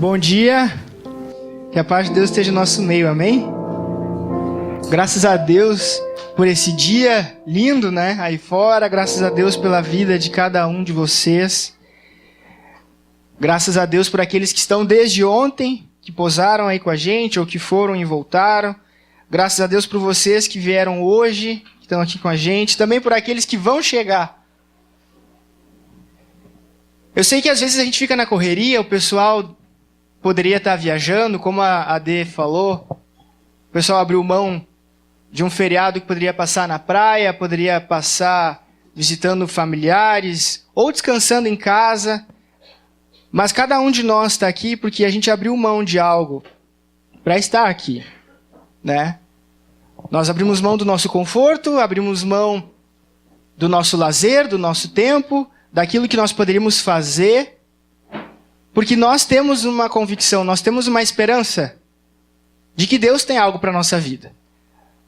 Bom dia, que a paz de Deus esteja no nosso meio, amém? Graças a Deus por esse dia lindo, né, aí fora, graças a Deus pela vida de cada um de vocês. Graças a Deus por aqueles que estão desde ontem, que posaram aí com a gente, ou que foram e voltaram. Graças a Deus por vocês que vieram hoje, que estão aqui com a gente. Também por aqueles que vão chegar. Eu sei que às vezes a gente fica na correria, o pessoal poderia estar viajando, como a Dê falou. O pessoal abriu mão de um feriado que poderia passar na praia, poderia passar visitando familiares, ou descansando em casa. Mas cada um de nós está aqui porque a gente abriu mão de algo para estar aqui, né? Nós abrimos mão do nosso conforto, abrimos mão do nosso lazer, do nosso tempo, daquilo que nós poderíamos fazer, porque nós temos uma convicção, nós temos uma esperança de que Deus tem algo para a nossa vida,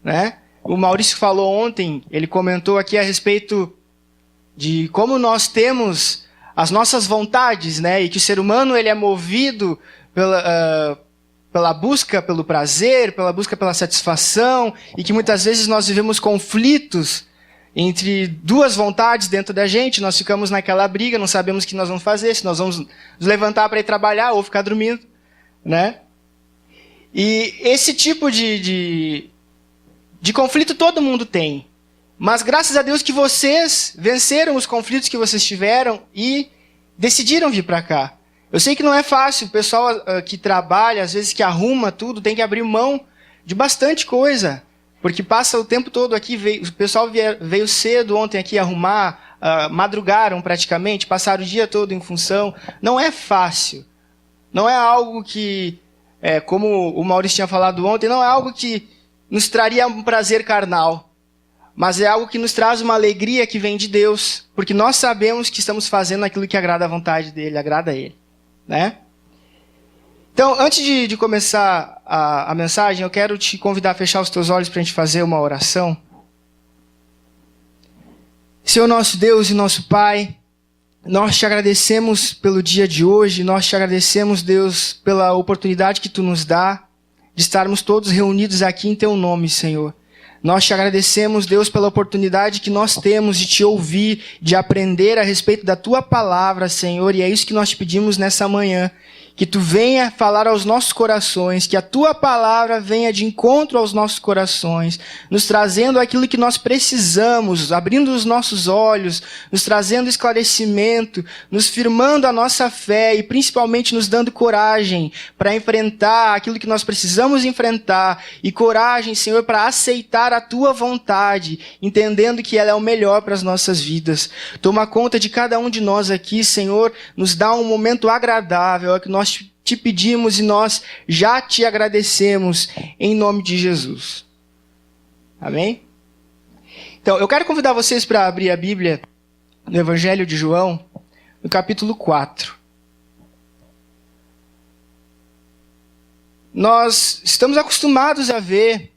né? O Maurício falou ontem, ele comentou aqui a respeito de como nós temos as nossas vontades, né? E que o ser humano ele é movido pela busca pelo prazer, pela busca pela satisfação, e que muitas vezes nós vivemos conflitos entre duas vontades dentro da gente, nós ficamos naquela briga, não sabemos o que nós vamos fazer, se nós vamos nos levantar para ir trabalhar ou ficar dormindo, né? E esse tipo de conflito todo mundo tem. Mas graças a Deus que vocês venceram os conflitos que vocês tiveram e decidiram vir para cá. Eu sei que não é fácil, o pessoal que trabalha, às vezes que arruma tudo, tem que abrir mão de bastante coisa. Porque passa o tempo todo aqui, o pessoal veio cedo ontem aqui arrumar, madrugaram praticamente, passaram o dia todo em função. Não é fácil. Não é algo que, como o Maurício tinha falado ontem, não é algo que nos traria um prazer carnal. Mas é algo que nos traz uma alegria que vem de Deus. Porque nós sabemos que estamos fazendo aquilo que agrada a vontade dEle, agrada a Ele, né? Então, antes de começar a mensagem, eu quero te convidar a fechar os teus olhos para a gente fazer uma oração. Senhor nosso Deus e nosso Pai, nós te agradecemos pelo dia de hoje, nós te agradecemos, Deus, pela oportunidade que Tu nos dá de estarmos todos reunidos aqui em Teu nome, Senhor. Nós te agradecemos, Deus, pela oportunidade que nós temos de Te ouvir, de aprender a respeito da Tua palavra, Senhor, e é isso que nós te pedimos nessa manhã. Que Tu venha falar aos nossos corações, que a Tua palavra venha de encontro aos nossos corações, nos trazendo aquilo que nós precisamos, abrindo os nossos olhos, nos trazendo esclarecimento, nos firmando a nossa fé e principalmente nos dando coragem para enfrentar aquilo que nós precisamos enfrentar e coragem, Senhor, para aceitar a Tua vontade, entendendo que ela é o melhor para as nossas vidas. Toma conta de cada um de nós aqui, Senhor, nos dá um momento agradável, é que nós te pedimos e nós já te agradecemos em nome de Jesus. Amém? Então, eu quero convidar vocês para abrir a Bíblia no Evangelho de João, no capítulo 4. Nós estamos acostumados a ver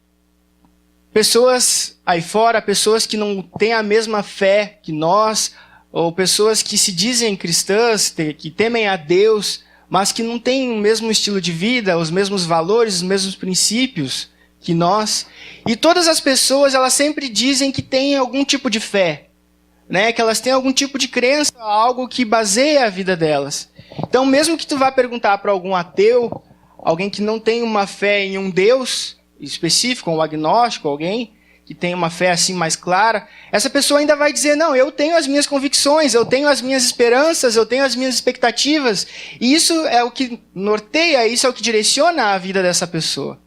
pessoas aí fora, pessoas que não têm a mesma fé que nós, ou pessoas que se dizem cristãs, que temem a Deus, mas que não têm o mesmo estilo de vida, os mesmos valores, os mesmos princípios que nós. E todas as pessoas, elas sempre dizem que têm algum tipo de fé, né? Que elas têm algum tipo de crença, algo que baseia a vida delas. Então, mesmo que tu vá perguntar para algum ateu, alguém que não tem uma fé em um Deus específico, um agnóstico, alguém que tem uma fé assim mais clara, essa pessoa ainda vai dizer, não, eu tenho as minhas convicções, eu tenho as minhas esperanças, eu tenho as minhas expectativas, e isso é o que norteia, isso é o que direciona a vida dessa pessoa.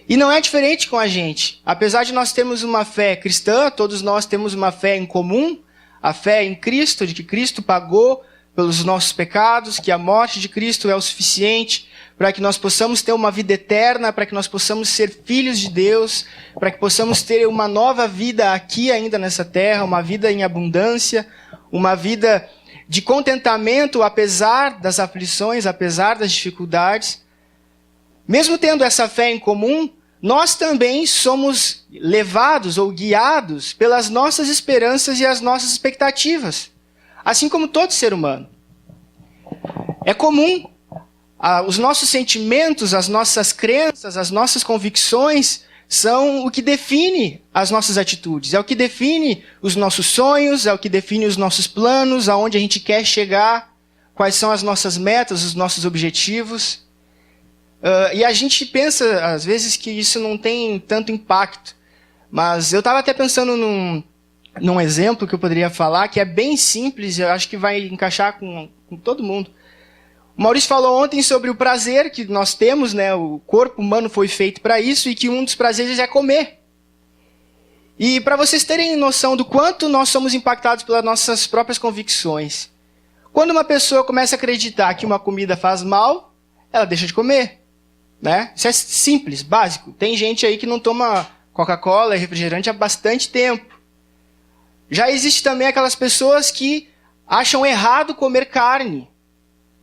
E não é diferente com a gente. Apesar de nós termos uma fé cristã, todos nós temos uma fé em comum, a fé em Cristo, de que Cristo pagou pelos nossos pecados, que a morte de Cristo é o suficiente para que nós possamos ter uma vida eterna, para que nós possamos ser filhos de Deus, para que possamos ter uma nova vida aqui ainda nessa terra, uma vida em abundância, uma vida de contentamento apesar das aflições, apesar das dificuldades. Mesmo tendo essa fé em comum, nós também somos levados ou guiados pelas nossas esperanças e as nossas expectativas, assim como todo ser humano. É comum Os nossos sentimentos, as nossas crenças, as nossas convicções são o que define as nossas atitudes. É o que define os nossos sonhos, é o que define os nossos planos, aonde a gente quer chegar, quais são as nossas metas, os nossos objetivos. E a gente pensa, às vezes, que isso não tem tanto impacto. Mas eu estava até pensando num exemplo que eu poderia falar, que é bem simples, eu acho que vai encaixar com todo mundo. O Maurício falou ontem sobre o prazer que nós temos, né? O corpo humano foi feito para isso e que um dos prazeres é comer. E para vocês terem noção do quanto nós somos impactados pelas nossas próprias convicções. Quando uma pessoa começa a acreditar que uma comida faz mal, ela deixa de comer. Né? Isso é simples, básico. Tem gente aí que não toma Coca-Cola e refrigerante há bastante tempo. Já existe também aquelas pessoas que acham errado comer carne.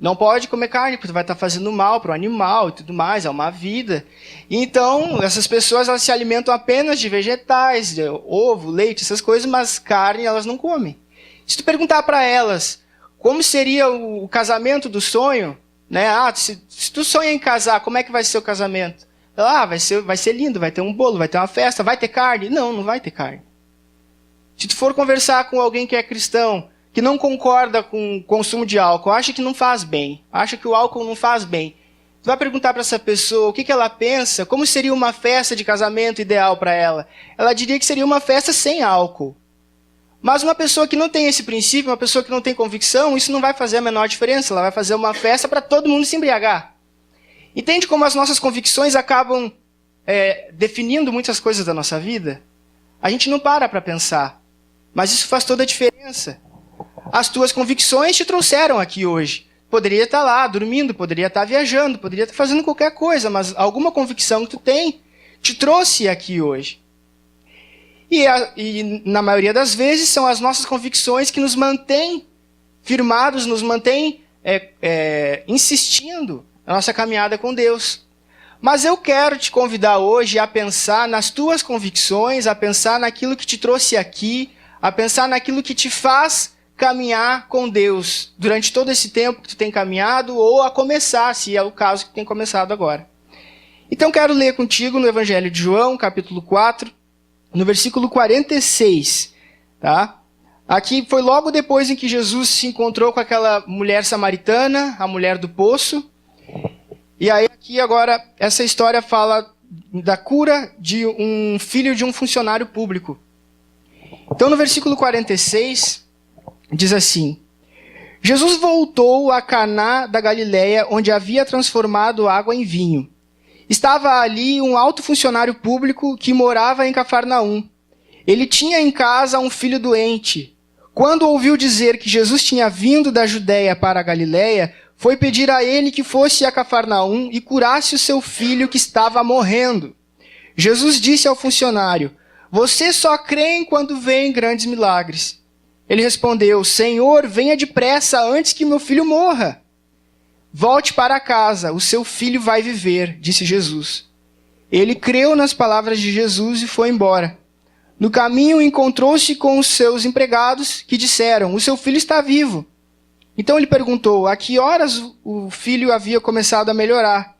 Não pode comer carne, porque vai estar fazendo mal para o animal e tudo mais, é uma vida. Então, essas pessoas elas se alimentam apenas de vegetais, de ovo, leite, essas coisas, mas carne elas não comem. Se tu perguntar para elas como seria o casamento do sonho, né? Se tu sonha em casar, como é que vai ser o casamento? Ela, vai ser lindo, vai ter um bolo, vai ter uma festa, vai ter carne? Não, não vai ter carne. Se tu for conversar com alguém que é cristão, que não concorda com o consumo de álcool, acha que não faz bem, acha que o álcool não faz bem, tu vai perguntar para essa pessoa o que ela pensa, como seria uma festa de casamento ideal para ela. Ela diria que seria uma festa sem álcool. Mas uma pessoa que não tem esse princípio, uma pessoa que não tem convicção, isso não vai fazer a menor diferença. Ela vai fazer uma festa para todo mundo se embriagar. Entende como as nossas convicções acabam definindo muitas coisas da nossa vida? A gente não para pensar. Mas isso faz toda a diferença. As tuas convicções te trouxeram aqui hoje. Poderia estar lá dormindo, poderia estar viajando, poderia estar fazendo qualquer coisa, mas alguma convicção que tu tem te trouxe aqui hoje. E na maioria das vezes são as nossas convicções que nos mantêm firmados, nos mantêm insistindo na nossa caminhada com Deus. Mas eu quero te convidar hoje a pensar nas tuas convicções, a pensar naquilo que te trouxe aqui, a pensar naquilo que te faz caminhar com Deus durante todo esse tempo que tu tem caminhado, ou a começar, se é o caso que tem começado agora. Então quero ler contigo no Evangelho de João, capítulo 4, no versículo 46, tá? Aqui foi logo depois em que Jesus se encontrou com aquela mulher samaritana, a mulher do poço. E aí aqui agora, essa história fala da cura de um filho de um funcionário público. Então no versículo 46, diz assim: Jesus voltou a Caná da Galileia, onde havia transformado água em vinho. Estava ali um alto funcionário público que morava em Cafarnaum. Ele tinha em casa um filho doente. Quando ouviu dizer que Jesus tinha vindo da Judéia para a Galileia, foi pedir a ele que fosse a Cafarnaum e curasse o seu filho que estava morrendo. Jesus disse ao funcionário: "Você só crê quando vêem grandes milagres." Ele respondeu: "Senhor, venha depressa antes que meu filho morra." "Volte para casa, o seu filho vai viver", disse Jesus. Ele creu nas palavras de Jesus e foi embora. No caminho encontrou-se com os seus empregados, que disseram: "O seu filho está vivo." Então ele perguntou: a que horas o filho havia começado a melhorar?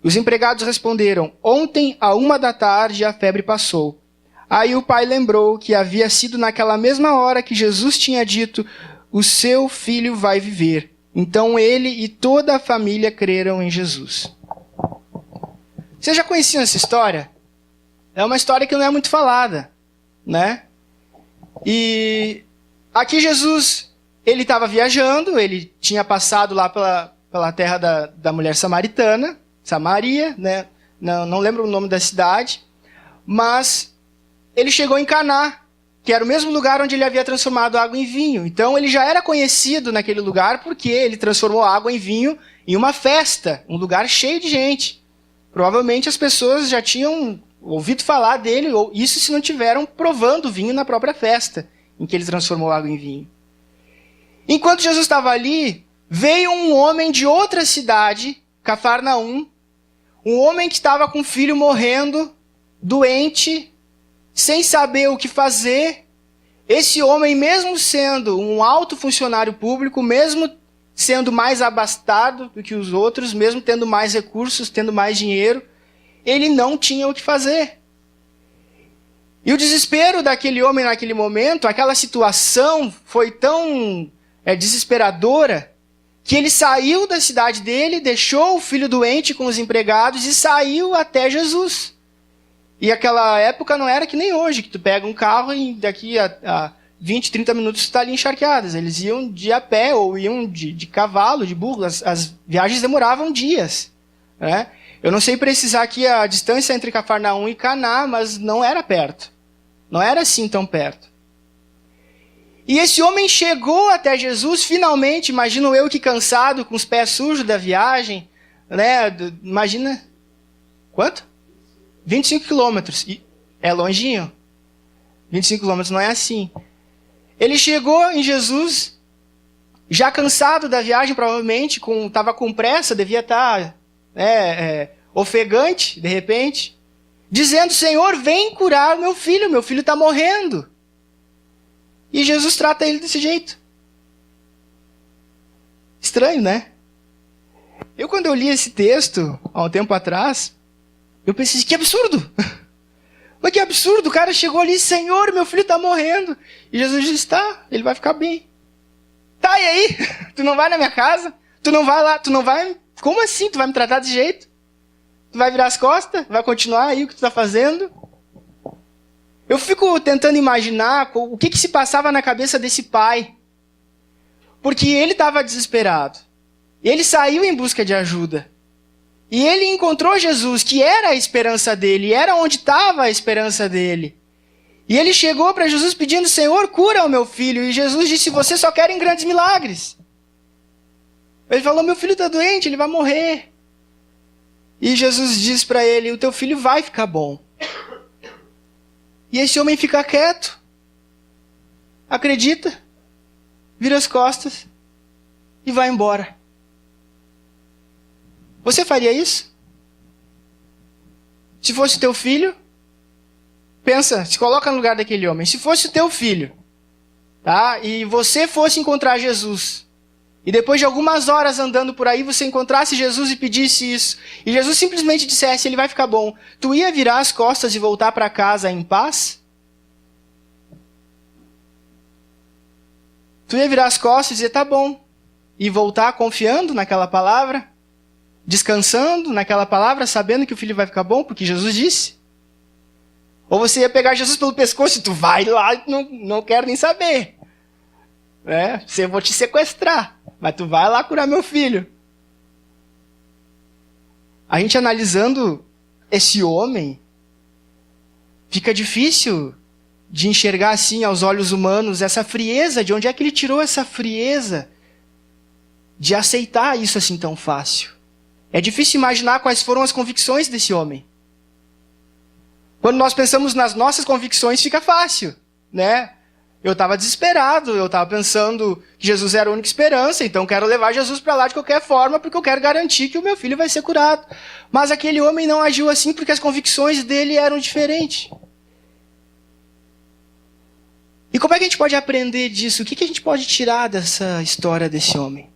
Os empregados responderam: "Ontem, à 1 da tarde, a febre passou." Aí o pai lembrou que havia sido naquela mesma hora que Jesus tinha dito: "O seu filho vai viver." Então ele e toda a família creram em Jesus. Vocês já conheciam essa história? É uma história que não é muito falada, né? E aqui Jesus, ele estava viajando, ele tinha passado lá pela terra da mulher samaritana, Samaria, né? Não lembro o nome da cidade, mas ele chegou em Caná, que era o mesmo lugar onde ele havia transformado água em vinho. Então ele já era conhecido naquele lugar porque ele transformou água em vinho em uma festa, um lugar cheio de gente. Provavelmente as pessoas já tinham ouvido falar dele, ou isso se não tiveram provando vinho na própria festa em que ele transformou água em vinho. Enquanto Jesus estava ali, veio um homem de outra cidade, Cafarnaum, um homem que estava com um filho morrendo, doente, sem saber o que fazer. Esse homem, mesmo sendo um alto funcionário público, mesmo sendo mais abastado do que os outros, mesmo tendo mais recursos, tendo mais dinheiro, ele não tinha o que fazer. E o desespero daquele homem naquele momento, aquela situação foi tão desesperadora, que ele saiu da cidade dele, deixou o filho doente com os empregados e saiu até Jesus. E aquela época não era que nem hoje, que tu pega um carro e daqui a 20, 30 minutos tu está ali encharqueado. Eles iam de a pé ou iam de cavalo, de burro. As viagens demoravam dias, né? Eu não sei precisar aqui a distância entre Cafarnaum e Caná, mas não era perto. Não era assim tão perto. E esse homem chegou até Jesus, finalmente, imagino eu que cansado, com os pés sujos da viagem, né? Imagina, quanto? 25 quilômetros. É longinho. 25 quilômetros não é assim. Ele chegou em Jesus, já cansado da viagem, provavelmente, estava com pressa, devia estar ofegante, de repente, dizendo, Senhor, vem curar o meu filho está morrendo. E Jesus trata ele desse jeito. Estranho, né? Quando eu li esse texto, há um tempo atrás, eu pensei, que absurdo! Mas que absurdo, o cara chegou ali, Senhor, meu filho está morrendo. E Jesus disse, tá, ele vai ficar bem. Tá, e aí? Tu não vai na minha casa? Tu não vai lá? Tu não vai? Como assim? Tu vai me tratar desse jeito? Tu vai virar as costas? Vai continuar aí o que tu está fazendo? Eu fico tentando imaginar o que se passava na cabeça desse pai. Porque ele estava desesperado. Ele saiu em busca de ajuda. E ele encontrou Jesus, que era a esperança dele, era onde estava a esperança dele. E ele chegou para Jesus pedindo, Senhor, cura o meu filho. E Jesus disse, vocês só querem grandes milagres. Ele falou, meu filho está doente, ele vai morrer. E Jesus diz para ele, o teu filho vai ficar bom. E esse homem fica quieto, acredita, vira as costas e vai embora. Você faria isso? Se fosse teu filho, pensa, se coloca no lugar daquele homem. Se fosse o teu filho, tá? E você fosse encontrar Jesus, e depois de algumas horas andando por aí, você encontrasse Jesus e pedisse isso, e Jesus simplesmente dissesse, ele vai ficar bom, tu ia virar as costas e voltar para casa em paz? Tu ia virar as costas e dizer, tá bom, e voltar confiando naquela palavra? Descansando naquela palavra, sabendo que o filho vai ficar bom, porque Jesus disse? Ou você ia pegar Jesus pelo pescoço e tu vai lá, não quero nem saber. Eu vou te sequestrar, mas tu vai lá curar meu filho. A gente analisando esse homem, fica difícil de enxergar assim aos olhos humanos essa frieza, de onde é que ele tirou essa frieza de aceitar isso assim tão fácil. É difícil imaginar quais foram as convicções desse homem. Quando nós pensamos nas nossas convicções, fica fácil, né? Eu estava desesperado, eu estava pensando que Jesus era a única esperança, então quero levar Jesus para lá de qualquer forma, porque eu quero garantir que o meu filho vai ser curado. Mas aquele homem não agiu assim porque as convicções dele eram diferentes. E como é que a gente pode aprender disso? O que a gente pode tirar dessa história desse homem?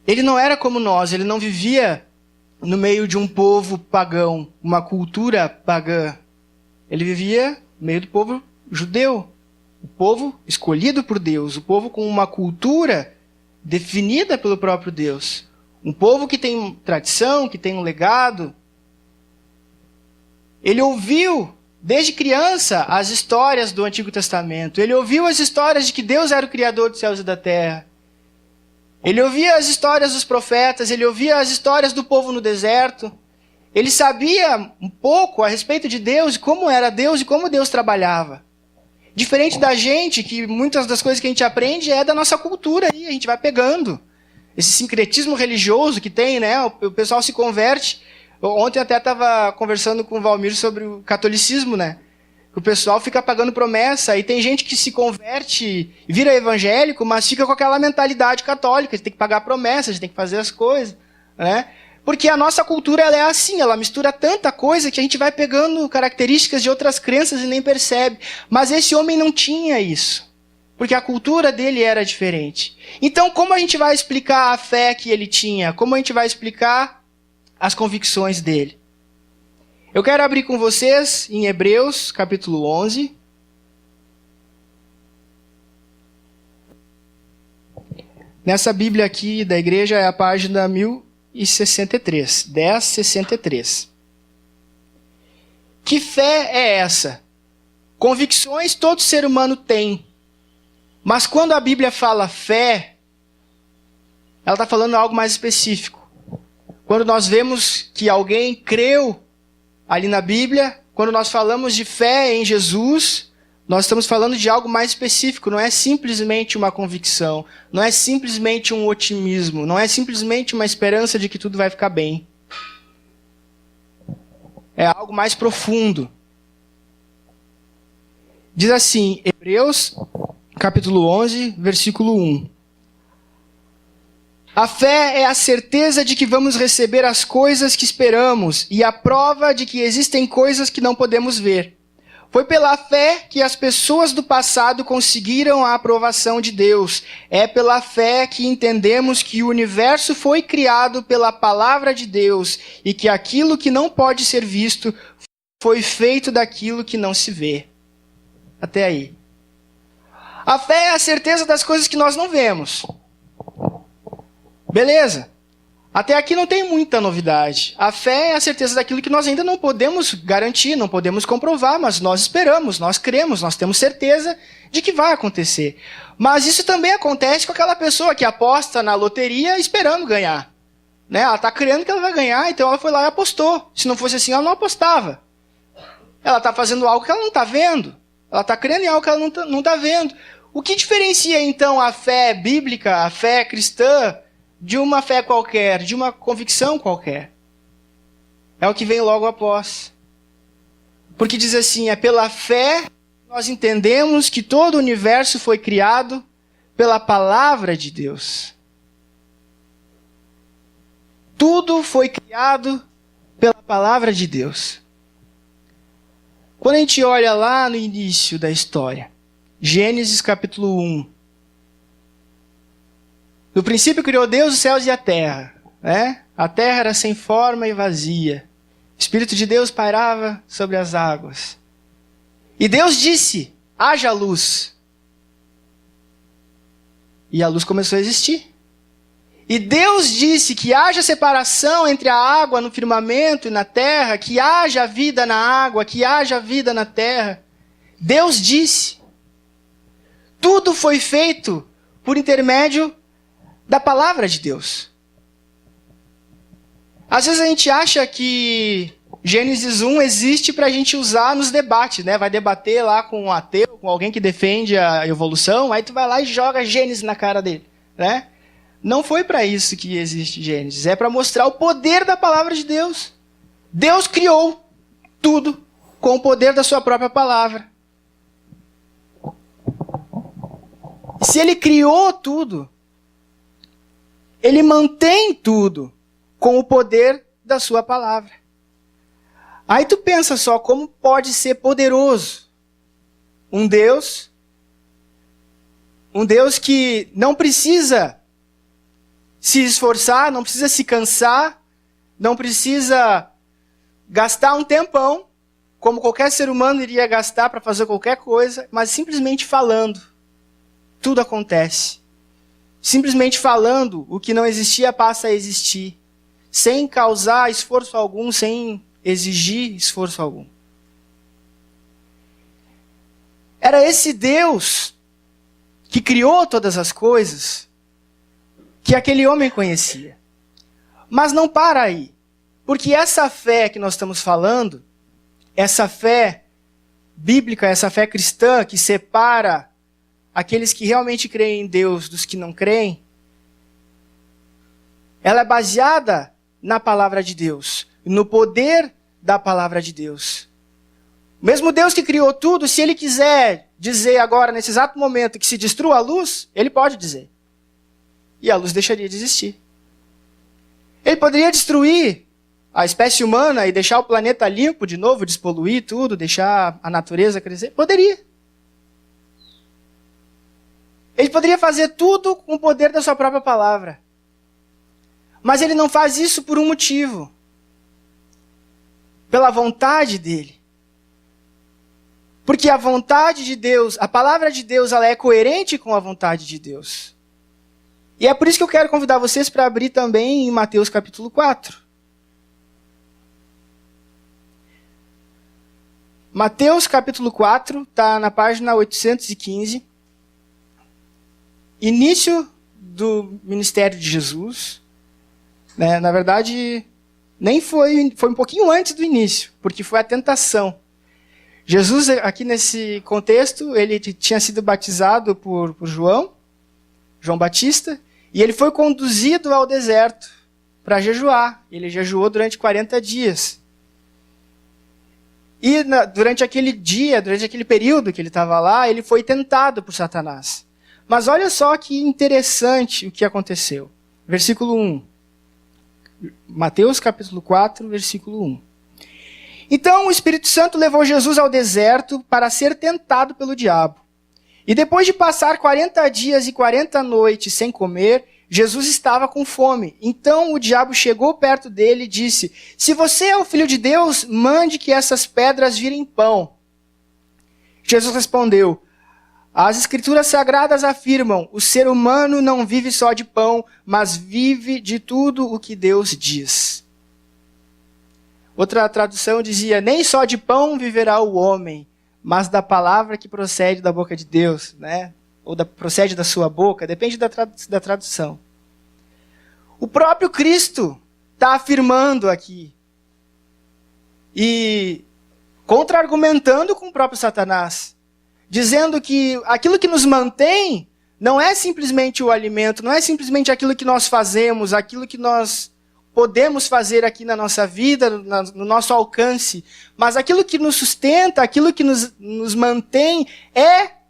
Ele não era como nós, ele não vivia no meio de um povo pagão, uma cultura pagã. Ele vivia no meio do povo judeu, o povo escolhido por Deus, o povo com uma cultura definida pelo próprio Deus. Um povo que tem tradição, que tem um legado. Ele ouviu, desde criança, as histórias do Antigo Testamento. Ele ouviu as histórias de que Deus era o Criador dos céus e da terra. Ele ouvia as histórias dos profetas, ele ouvia as histórias do povo no deserto. Ele sabia um pouco a respeito de Deus, como era Deus e como Deus trabalhava. Diferente da gente, que muitas das coisas que a gente aprende é da nossa cultura, aí a gente vai pegando. Esse sincretismo religioso que tem, né? O pessoal se converte. Ontem até estava conversando com o Valmir sobre o catolicismo, né? O pessoal fica pagando promessa, e tem gente que se converte, vira evangélico, mas fica com aquela mentalidade católica, de tem que pagar promessas, de tem que fazer as coisas, né? Porque a nossa cultura ela é assim, ela mistura tanta coisa que a gente vai pegando características de outras crenças e nem percebe. Mas esse homem não tinha isso. porque a cultura dele era diferente. Então, como a gente vai explicar a fé que ele tinha? Como a gente vai explicar as convicções dele? Eu quero abrir com vocês em Hebreus, capítulo 11. Nessa Bíblia aqui da igreja é a página 1063, 1063. Que fé é essa? Convicções todo ser humano tem. Mas quando a Bíblia fala fé, ela está falando algo mais específico. Quando nós vemos que alguém creu ali na Bíblia, quando nós falamos de fé em Jesus, nós estamos falando de algo mais específico. Não é simplesmente uma convicção, não é simplesmente um otimismo, não é simplesmente uma esperança de que tudo vai ficar bem. É algo mais profundo. Diz assim, Hebreus, capítulo 11, versículo 1. A fé é a certeza de que vamos receber as coisas que esperamos e a prova de que existem coisas que não podemos ver. Foi pela fé que as pessoas do passado conseguiram a aprovação de Deus. É pela fé que entendemos que o universo foi criado pela palavra de Deus e que aquilo que não pode ser visto foi feito daquilo que não se vê. Até aí. A fé é a certeza das coisas que nós não vemos. Beleza. Até aqui não tem muita novidade. A fé é a certeza daquilo que nós ainda não podemos garantir, não podemos comprovar, mas nós esperamos, nós cremos, nós temos certeza de que vai acontecer. Mas isso também acontece com aquela pessoa que aposta na loteria esperando ganhar. Né? Ela está crendo que ela vai ganhar, então ela foi lá e apostou. Se não fosse assim, ela não apostava. Ela está fazendo algo que ela não está vendo. Ela está crendo em algo que ela não está vendo. O que diferencia, então, a fé bíblica, a fé cristã, de uma fé qualquer, de uma convicção qualquer? É o que vem logo após. Porque diz assim, é pela fé que nós entendemos que todo o universo foi criado pela palavra de Deus. Tudo foi criado pela palavra de Deus. Quando a gente olha lá no início da história, Gênesis capítulo 1, no princípio criou Deus os céus e a terra. Né? A terra era sem forma e vazia. O Espírito de Deus pairava sobre as águas. E Deus disse, haja luz. E a luz começou a existir. E Deus disse que haja separação entre a água no firmamento e na terra, que haja vida na água, que haja vida na terra. Deus disse. Tudo foi feito por intermédio da palavra de Deus. Às vezes a gente acha que Gênesis 1 existe para a gente usar nos debates, né? Vai debater lá com um ateu, com alguém que defende a evolução, aí tu vai lá e joga Gênesis na cara dele, né? Não foi para isso que existe Gênesis, é para mostrar o poder da palavra de Deus. Deus criou tudo com o poder da sua própria palavra. Se ele criou tudo, ele mantém tudo com o poder da sua palavra. Aí tu pensa só como pode ser poderoso um Deus que não precisa se esforçar, não precisa se cansar, não precisa gastar um tempão, como qualquer ser humano iria gastar para fazer qualquer coisa, mas simplesmente falando, tudo acontece. Simplesmente falando, o que não existia passa a existir, sem causar esforço algum, sem exigir esforço algum. Era esse Deus que criou todas as coisas que aquele homem conhecia. Mas não para aí. Porque essa fé que nós estamos falando, essa fé bíblica, essa fé cristã que separa aqueles que realmente creem em Deus dos que não creem, ela é baseada na palavra de Deus, no poder da palavra de Deus. O mesmo Deus que criou tudo, se ele quiser dizer agora, nesse exato momento, que se destrua a luz, ele pode dizer. E a luz deixaria de existir. Ele poderia destruir a espécie humana e deixar o planeta limpo de novo, despoluir tudo, deixar a natureza crescer? Poderia. Ele poderia fazer tudo com o poder da sua própria palavra. Mas ele não faz isso por um motivo. Pela vontade dele. Porque a vontade de Deus, a palavra de Deus, ela é coerente com a vontade de Deus. E é por isso que eu quero convidar vocês para abrir também em Mateus capítulo 4. Mateus capítulo 4, está na página 815. Início do ministério de Jesus. Né? Na verdade, nem foi um pouquinho antes do início, porque foi a tentação. Jesus, aqui nesse contexto, ele tinha sido batizado por João Batista, e ele foi conduzido ao deserto para jejuar. Ele jejuou durante 40 dias. E durante aquele período que ele estava lá, ele foi tentado por Satanás. Mas olha só que interessante o que aconteceu. Versículo 1. Mateus capítulo 4, versículo 1. Então o Espírito Santo levou Jesus ao deserto para ser tentado pelo diabo. E depois de passar 40 dias e 40 noites sem comer, Jesus estava com fome. Então o diabo chegou perto dele e disse: se você é o Filho de Deus, mande que essas pedras virem pão. Jesus respondeu: as Escrituras Sagradas afirmam, o ser humano não vive só de pão, mas vive de tudo o que Deus diz. Outra tradução dizia: nem só de pão viverá o homem, mas da palavra que procede da boca de Deus, né? Ou procede da sua boca, depende da tradução. O próprio Cristo está afirmando aqui. E contra-argumentando com o próprio Satanás. Dizendo que aquilo que nos mantém não é simplesmente o alimento, não é simplesmente aquilo que nós fazemos, aquilo que nós podemos fazer aqui na nossa vida, no nosso alcance, mas aquilo que nos sustenta, aquilo que nos mantém é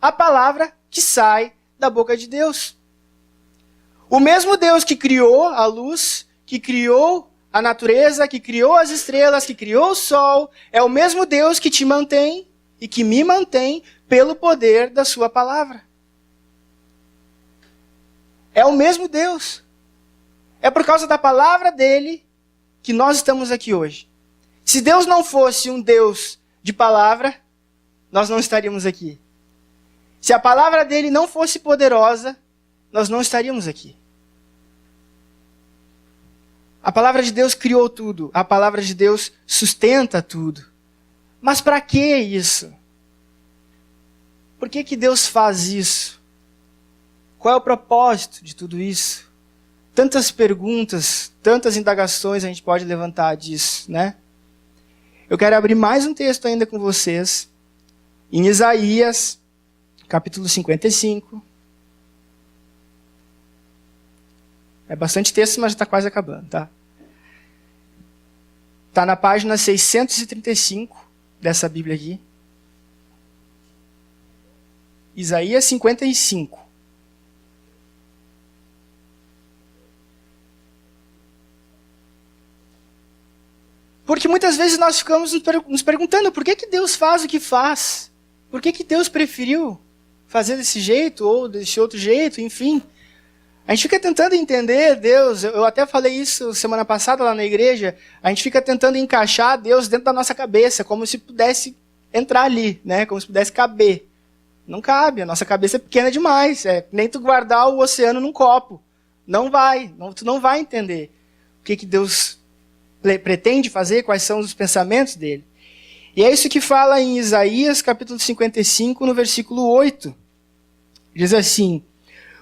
a palavra que sai da boca de Deus. O mesmo Deus que criou a luz, que criou a natureza, que criou as estrelas, que criou o sol, é o mesmo Deus que te mantém e que me mantém pelo poder da sua palavra. É o mesmo Deus. É por causa da palavra dele que nós estamos aqui hoje. Se Deus não fosse um Deus de palavra, nós não estaríamos aqui. Se a palavra dele não fosse poderosa, nós não estaríamos aqui. A palavra de Deus criou tudo. A palavra de Deus sustenta tudo. Mas para que isso? Por que Deus faz isso? Qual é o propósito de tudo isso? Tantas perguntas, tantas indagações a gente pode levantar disso, né? Eu quero abrir mais um texto ainda com vocês, em Isaías, capítulo 55. É bastante texto, mas já está quase acabando, tá? Está na página 635 dessa Bíblia aqui. Isaías 55. Porque muitas vezes nós ficamos nos perguntando por que Deus faz o que faz? Por que Deus preferiu fazer desse jeito ou desse outro jeito, enfim. A gente fica tentando entender Deus, eu até falei isso semana passada lá na igreja, a gente fica tentando encaixar Deus dentro da nossa cabeça, como se pudesse entrar ali, né? Como se pudesse caber. Não cabe, a nossa cabeça é pequena demais, nem tu guardar o oceano num copo. Não vai, tu não vai entender o que Deus pretende fazer, quais são os pensamentos dele. E é isso que fala em Isaías, capítulo 55, no versículo 8. Diz assim: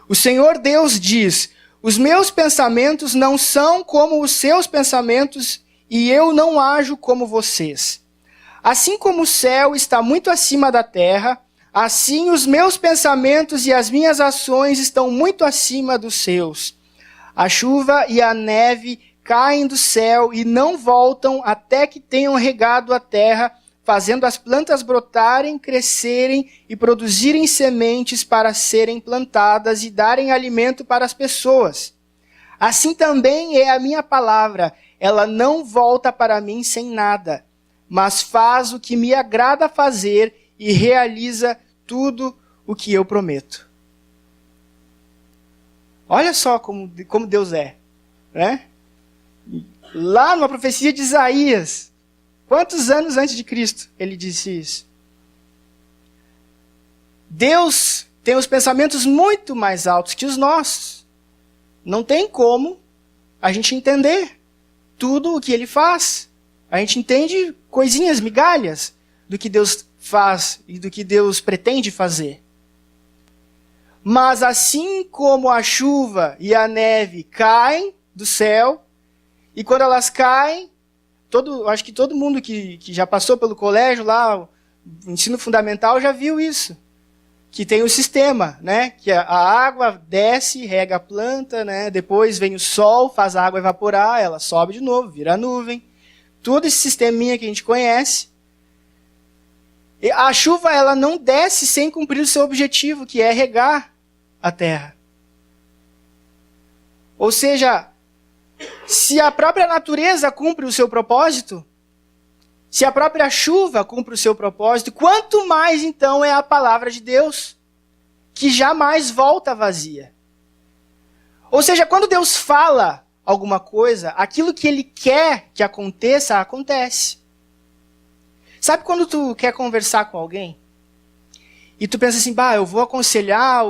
o Senhor Deus diz, os meus pensamentos não são como os seus pensamentos, e eu não ajo como vocês. Assim como o céu está muito acima da terra, assim os meus pensamentos e as minhas ações estão muito acima dos seus. A chuva e a neve caem do céu e não voltam até que tenham regado a terra, fazendo as plantas brotarem, crescerem e produzirem sementes para serem plantadas e darem alimento para as pessoas. Assim também é a minha palavra, ela não volta para mim sem nada, mas faz o que me agrada fazer e realiza tudo o que eu prometo. Olha só como Deus é, né? Lá numa profecia de Isaías, quantos anos antes de Cristo ele disse isso? Deus tem os pensamentos muito mais altos que os nossos. Não tem como a gente entender tudo o que ele faz. A gente entende coisinhas, migalhas do que Deus faz e do que Deus pretende fazer. Mas assim como a chuva e a neve caem do céu, e quando elas caem, acho que todo mundo que já passou pelo colégio lá, o ensino fundamental, já viu isso. Que tem o sistema, né? Que a água desce, rega a planta, né? Depois vem o sol, faz a água evaporar, ela sobe de novo, vira nuvem. Todo esse sisteminha que a gente conhece. E a chuva, ela não desce sem cumprir o seu objetivo, que é regar a terra. Ou seja, se a própria natureza cumpre o seu propósito, se a própria chuva cumpre o seu propósito, quanto mais então é a palavra de Deus, que jamais volta vazia. Ou seja, quando Deus fala alguma coisa, aquilo que Ele quer que aconteça, acontece. Sabe quando tu quer conversar com alguém? E tu pensa assim, eu vou aconselhar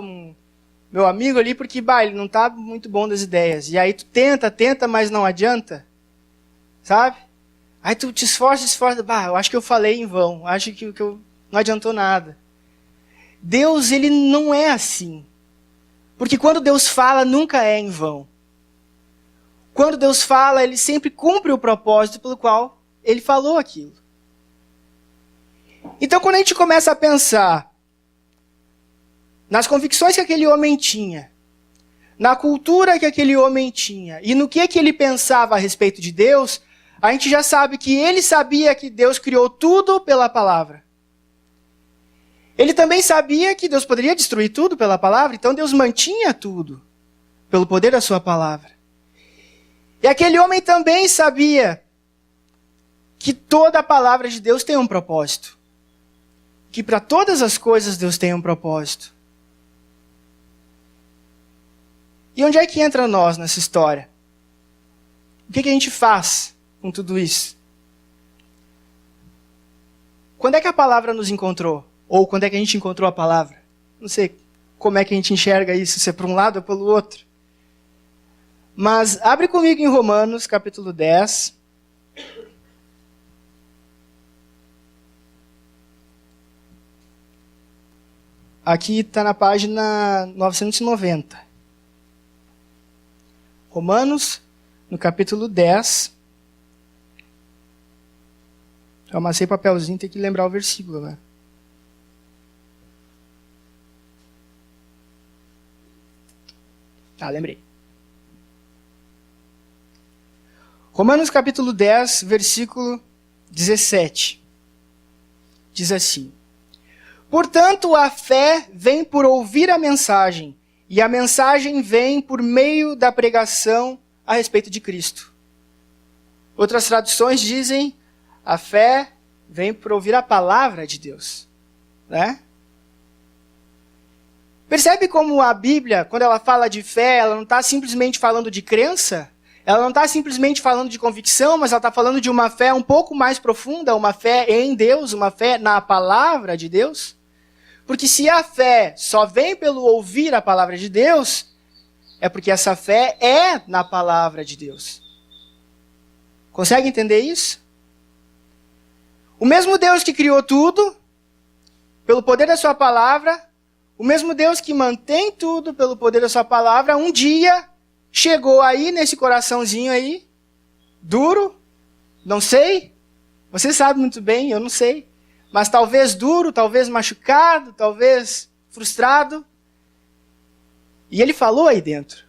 meu amigo ali porque, ele não está muito bom das ideias. E aí tu tenta, mas não adianta. Sabe? Aí tu te esforça, eu acho que eu falei em vão, acho que não adiantou nada. Deus, ele não é assim. Porque quando Deus fala, nunca é em vão. Quando Deus fala, ele sempre cumpre o propósito pelo qual ele falou aquilo. Então, quando a gente começa a pensar nas convicções que aquele homem tinha, na cultura que aquele homem tinha, e no que ele pensava a respeito de Deus, a gente já sabe que ele sabia que Deus criou tudo pela palavra. Ele também sabia que Deus poderia destruir tudo pela palavra, então Deus mantinha tudo pelo poder da sua palavra. E aquele homem também sabia que toda a palavra de Deus tem um propósito. Que para todas as coisas Deus tem um propósito. E onde é que entra nós nessa história? O que a gente faz com tudo isso? Quando é que a palavra nos encontrou? Ou quando é que a gente encontrou a palavra? Não sei como é que a gente enxerga isso, se é para um lado ou pelo outro. Mas abre comigo em Romanos, capítulo 10. Aqui está na página 990. Romanos, no capítulo 10. Eu amassei papelzinho, tem que lembrar o versículo, né? Lembrei. Romanos capítulo 10, versículo 17. Diz assim: portanto, a fé vem por ouvir a mensagem, e a mensagem vem por meio da pregação a respeito de Cristo. Outras traduções dizem, a fé vem por ouvir a palavra de Deus, né? Percebe como a Bíblia, quando ela fala de fé, ela não está simplesmente falando de crença? Ela não está simplesmente falando de convicção, mas ela está falando de uma fé um pouco mais profunda, uma fé em Deus, uma fé na palavra de Deus? Porque se a fé só vem pelo ouvir a palavra de Deus, é porque essa fé é na palavra de Deus. Consegue entender isso? O mesmo Deus que criou tudo, pelo poder da sua palavra, o mesmo Deus que mantém tudo pelo poder da sua palavra, um dia chegou aí nesse coraçãozinho aí, duro, não sei, você sabe muito bem, eu não sei, mas talvez duro, talvez machucado, talvez frustrado, e ele falou aí dentro.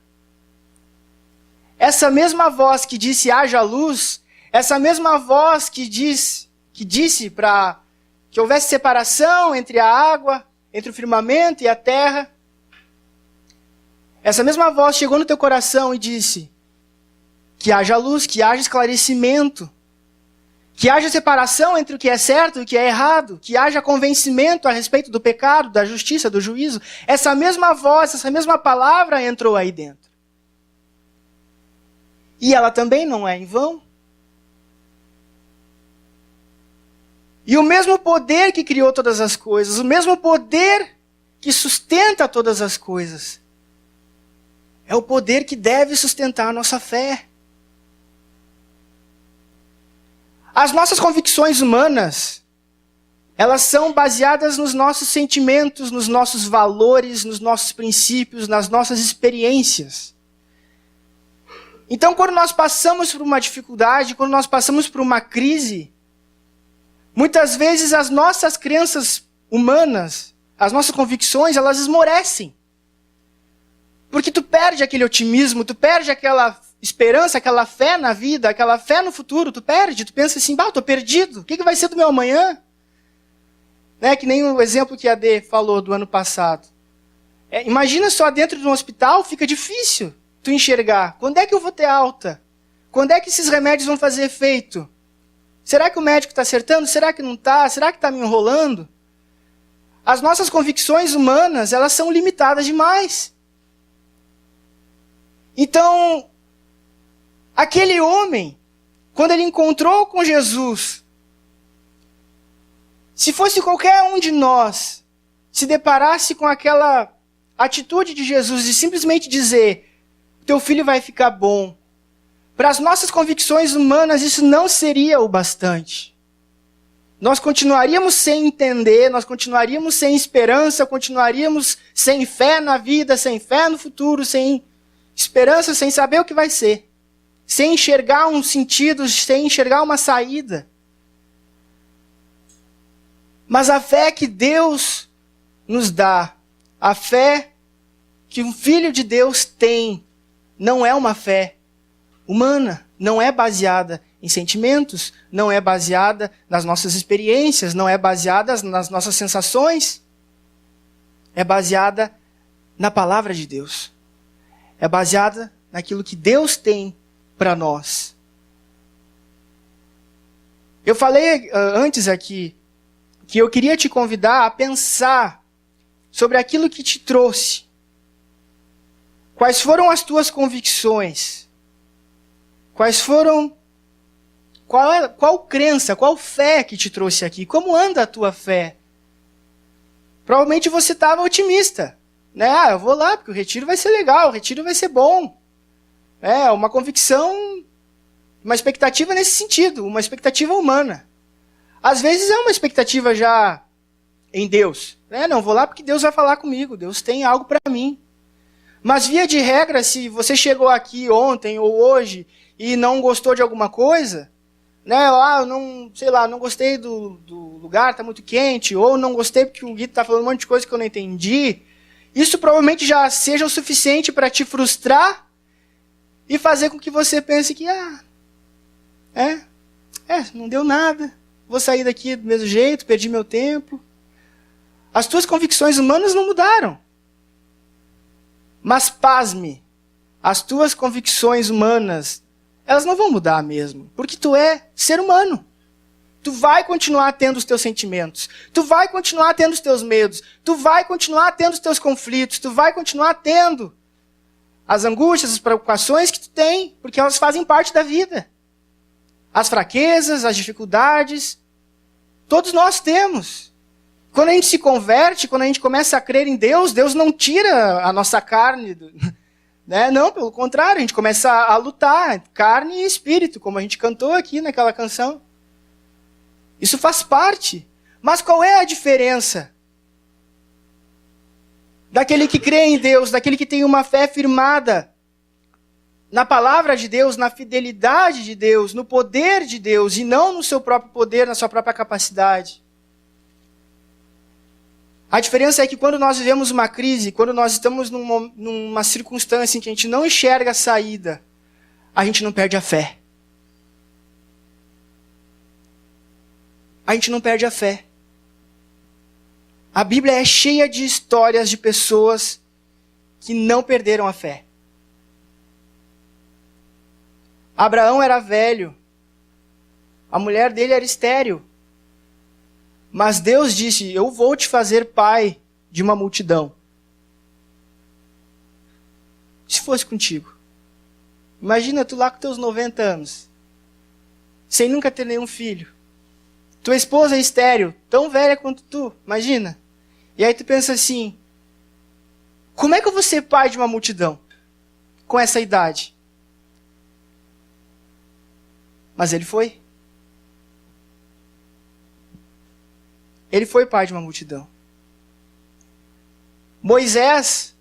Essa mesma voz que disse haja luz, essa mesma voz que disse para que houvesse separação entre a água, entre o firmamento e a terra. Essa mesma voz chegou no teu coração e disse que haja luz, que haja esclarecimento, Que haja separação entre o que é certo e o que é errado. Que haja convencimento a respeito do pecado, da justiça, do juízo. Essa mesma voz, essa mesma palavra entrou aí dentro. E ela também não é em vão. E o mesmo poder que criou todas as coisas, o mesmo poder que sustenta todas as coisas, é o poder que deve sustentar a nossa fé. As nossas convicções humanas, elas são baseadas nos nossos sentimentos, nos nossos valores, nos nossos princípios, nas nossas experiências. Então, quando nós passamos por uma dificuldade, quando nós passamos por uma crise, muitas vezes as nossas crenças humanas, as nossas convicções, elas esmorecem. Porque tu perde aquele otimismo, tu perde aquela esperança, aquela fé na vida, aquela fé no futuro, tu perde, tu pensa assim, eu tô perdido, o que vai ser do meu amanhã? Né? Que nem o exemplo que a Dê falou do ano passado. Imagina só dentro de um hospital, fica difícil tu enxergar. Quando é que eu vou ter alta? Quando é que esses remédios vão fazer efeito? Será que o médico está acertando? Será que não está? Será que está me enrolando? As nossas convicções humanas, elas são limitadas demais. Então, aquele homem, quando ele encontrou com Jesus, se fosse qualquer um de nós, se deparasse com aquela atitude de Jesus de simplesmente dizer, teu filho vai ficar bom, para as nossas convicções humanas isso não seria o bastante. Nós continuaríamos sem entender, nós continuaríamos sem esperança, continuaríamos sem fé na vida, sem fé no futuro, sem esperança, sem saber o que vai ser. Sem enxergar um sentido, sem enxergar uma saída. Mas a fé que Deus nos dá, a fé que um filho de Deus tem, não é uma fé humana, não é baseada em sentimentos, não é baseada nas nossas experiências, não é baseada nas nossas sensações. É baseada na palavra de Deus. É baseada naquilo que Deus tem para nós. Eu falei antes aqui que eu queria te convidar a pensar sobre aquilo que te trouxe. Quais foram as tuas convicções? Qual crença, qual fé que te trouxe aqui? Como anda a tua fé? Provavelmente você estava otimista. Né? Eu vou lá porque o retiro vai ser legal, o retiro vai ser bom. Uma convicção, uma expectativa nesse sentido, uma expectativa humana. Às vezes é uma expectativa já em Deus. Não, vou lá porque Deus vai falar comigo, Deus tem algo para mim. Mas via de regra, se você chegou aqui ontem ou hoje e não gostou de alguma coisa, eu não gostei do lugar, está muito quente, ou não gostei porque o Guito está falando um monte de coisa que eu não entendi, isso provavelmente já seja o suficiente para te frustrar e fazer com que você pense que, não deu nada, vou sair daqui do mesmo jeito, perdi meu tempo. As tuas convicções humanas não mudaram. Mas pasme, as tuas convicções humanas, elas não vão mudar mesmo, porque tu é ser humano. Tu vai continuar tendo os teus sentimentos, tu vai continuar tendo os teus medos, tu vai continuar tendo os teus conflitos, tu vai continuar tendo as angústias, as preocupações que tu tem, porque elas fazem parte da vida. As fraquezas, as dificuldades, todos nós temos. Quando a gente se converte, quando a gente começa a crer em Deus, Deus não tira a nossa carne, né? Não, pelo contrário, a gente começa a lutar, carne e espírito, como a gente cantou aqui naquela canção. Isso faz parte. Mas qual é a diferença daquele que crê em Deus, daquele que tem uma fé firmada na palavra de Deus, na fidelidade de Deus, no poder de Deus, e não no seu próprio poder, na sua própria capacidade? A diferença é que quando nós vivemos uma crise, quando nós estamos numa circunstância em que a gente não enxerga a saída, a gente não perde a fé. A gente não perde a fé. A Bíblia é cheia de histórias de pessoas que não perderam a fé. Abraão era velho. A mulher dele era estéril. Mas Deus disse, eu vou te fazer pai de uma multidão. Se fosse contigo. Imagina tu lá com teus 90 anos. Sem nunca ter nenhum filho. Tua esposa é estéril, tão velha quanto tu, imagina. E aí tu pensa assim, como é que eu vou ser pai de uma multidão com essa idade? Mas ele foi. Ele foi pai de uma multidão. Moisés,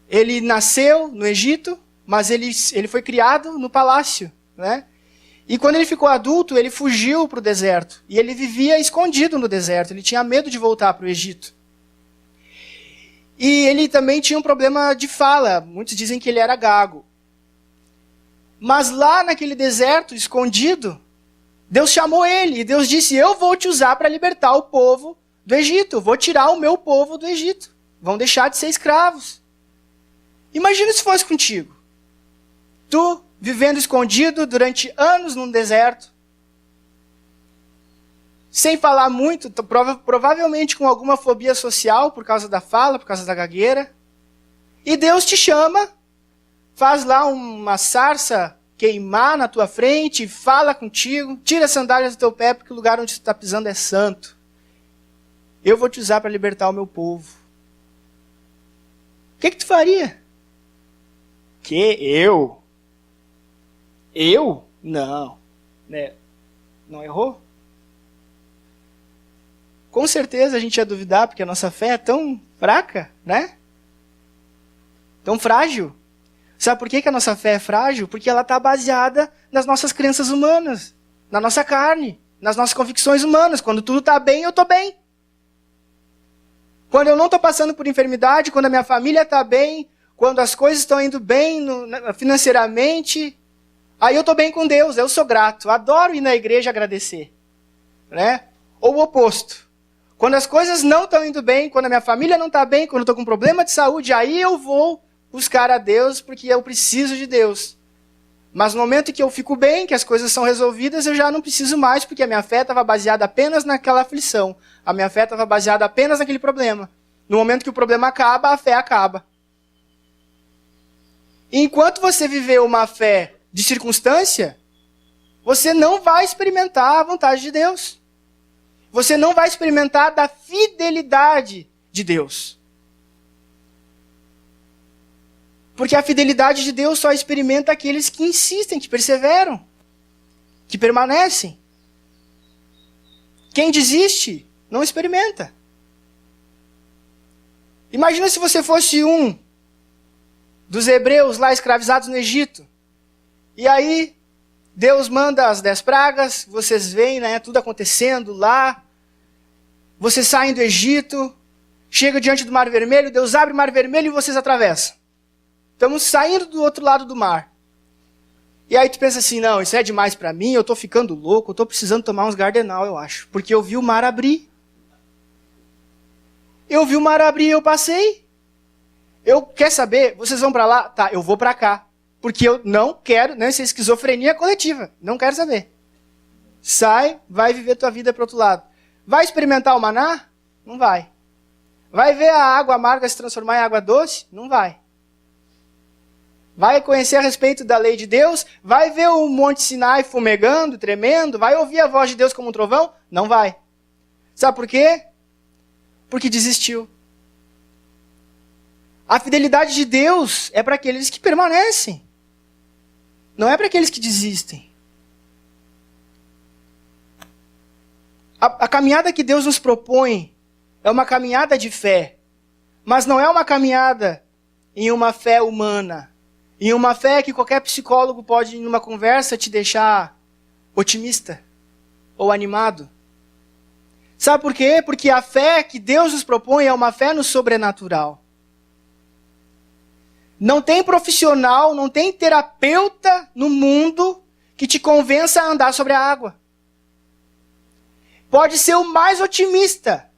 ele nasceu no Egito, mas ele foi criado no palácio, né? E quando ele ficou adulto, ele fugiu para o deserto. E ele vivia escondido no deserto. Ele tinha medo de voltar para o Egito. E ele também tinha um problema de fala. Muitos dizem que ele era gago. Mas lá naquele deserto, escondido, Deus chamou ele. E Deus disse, eu vou te usar para libertar o povo do Egito. Eu vou tirar o meu povo do Egito. Vão deixar de ser escravos. Imagina se fosse contigo. Tu vivendo escondido durante anos num deserto, sem falar muito, provavelmente com alguma fobia social por causa da fala, por causa da gagueira. E Deus te chama, faz lá uma sarça queimar na tua frente, fala contigo, tira as sandálias do teu pé, porque o lugar onde tu está pisando é santo. Eu vou te usar para libertar o meu povo. O que tu faria? Que eu? Eu? Não. Né? Não errou? Com certeza a gente ia duvidar, porque a nossa fé é tão fraca, né? Tão frágil. Sabe por que a nossa fé é frágil? Porque ela está baseada nas nossas crenças humanas, na nossa carne, nas nossas convicções humanas. Quando tudo está bem, eu estou bem. Quando eu não estou passando por enfermidade, quando a minha família está bem, quando as coisas estão indo bem financeiramente, aí eu estou bem com Deus, eu sou grato. Adoro ir na igreja agradecer. Né? Ou o oposto. Quando as coisas não estão indo bem, quando a minha família não está bem, quando eu estou com problema de saúde, aí eu vou buscar a Deus porque eu preciso de Deus. Mas no momento que eu fico bem, que as coisas são resolvidas, eu já não preciso mais, porque a minha fé estava baseada apenas naquela aflição. A minha fé estava baseada apenas naquele problema. No momento que o problema acaba, a fé acaba. E enquanto você viver uma fé de circunstância, você não vai experimentar a vontade de Deus. Você não vai experimentar da fidelidade de Deus. Porque a fidelidade de Deus só experimenta aqueles que insistem, que perseveram, que permanecem. Quem desiste, não experimenta. Imagina se você fosse um dos hebreus lá escravizados no Egito. E aí, Deus manda as 10 pragas, vocês veem, né, tudo acontecendo lá. Vocês saem do Egito, chegam diante do Mar Vermelho, Deus abre o Mar Vermelho e vocês atravessam. Estamos saindo do outro lado do mar. E aí tu pensa assim, não, isso é demais para mim, eu estou ficando louco, eu estou precisando tomar uns Gardenal, eu acho. Porque eu vi o mar abrir. Eu vi o mar abrir e eu passei. Quer saber? Vocês vão para lá? Tá, eu vou para cá. Porque eu não quero, né, essa esquizofrenia coletiva. Não quero saber. Sai, vai viver tua vida para outro lado. Vai experimentar o maná? Não vai. Vai ver a água amarga se transformar em água doce? Não vai. Vai conhecer a respeito da lei de Deus? Vai ver o Monte Sinai fumegando, tremendo? Vai ouvir a voz de Deus como um trovão? Não vai. Sabe por quê? Porque desistiu. A fidelidade de Deus é para aqueles que permanecem. Não é para aqueles que desistem. A caminhada que Deus nos propõe é uma caminhada de fé. Mas não é uma caminhada em uma fé humana. Em uma fé que qualquer psicólogo pode, numa conversa, te deixar otimista ou animado. Sabe por quê? Porque a fé que Deus nos propõe é uma fé no sobrenatural. Não tem profissional, não tem terapeuta no mundo que te convença a andar sobre a água. Pode ser o mais otimista.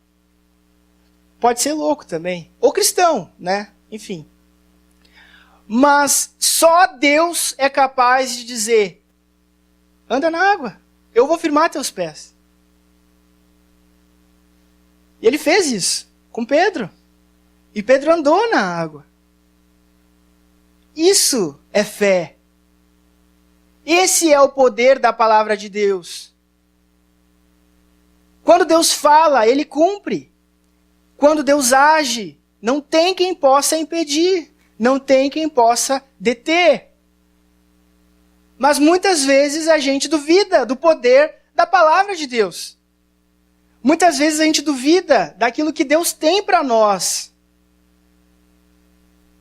Pode ser louco também. Ou cristão, né? Enfim. Mas só Deus é capaz de dizer, anda na água, eu vou firmar teus pés. E ele fez isso com Pedro. E Pedro andou na água. Isso é fé. Esse é o poder da palavra de Deus. Quando Deus fala, ele cumpre. Quando Deus age, não tem quem possa impedir. Não tem quem possa deter. Mas muitas vezes a gente duvida do poder da palavra de Deus. Muitas vezes a gente duvida daquilo que Deus tem para nós.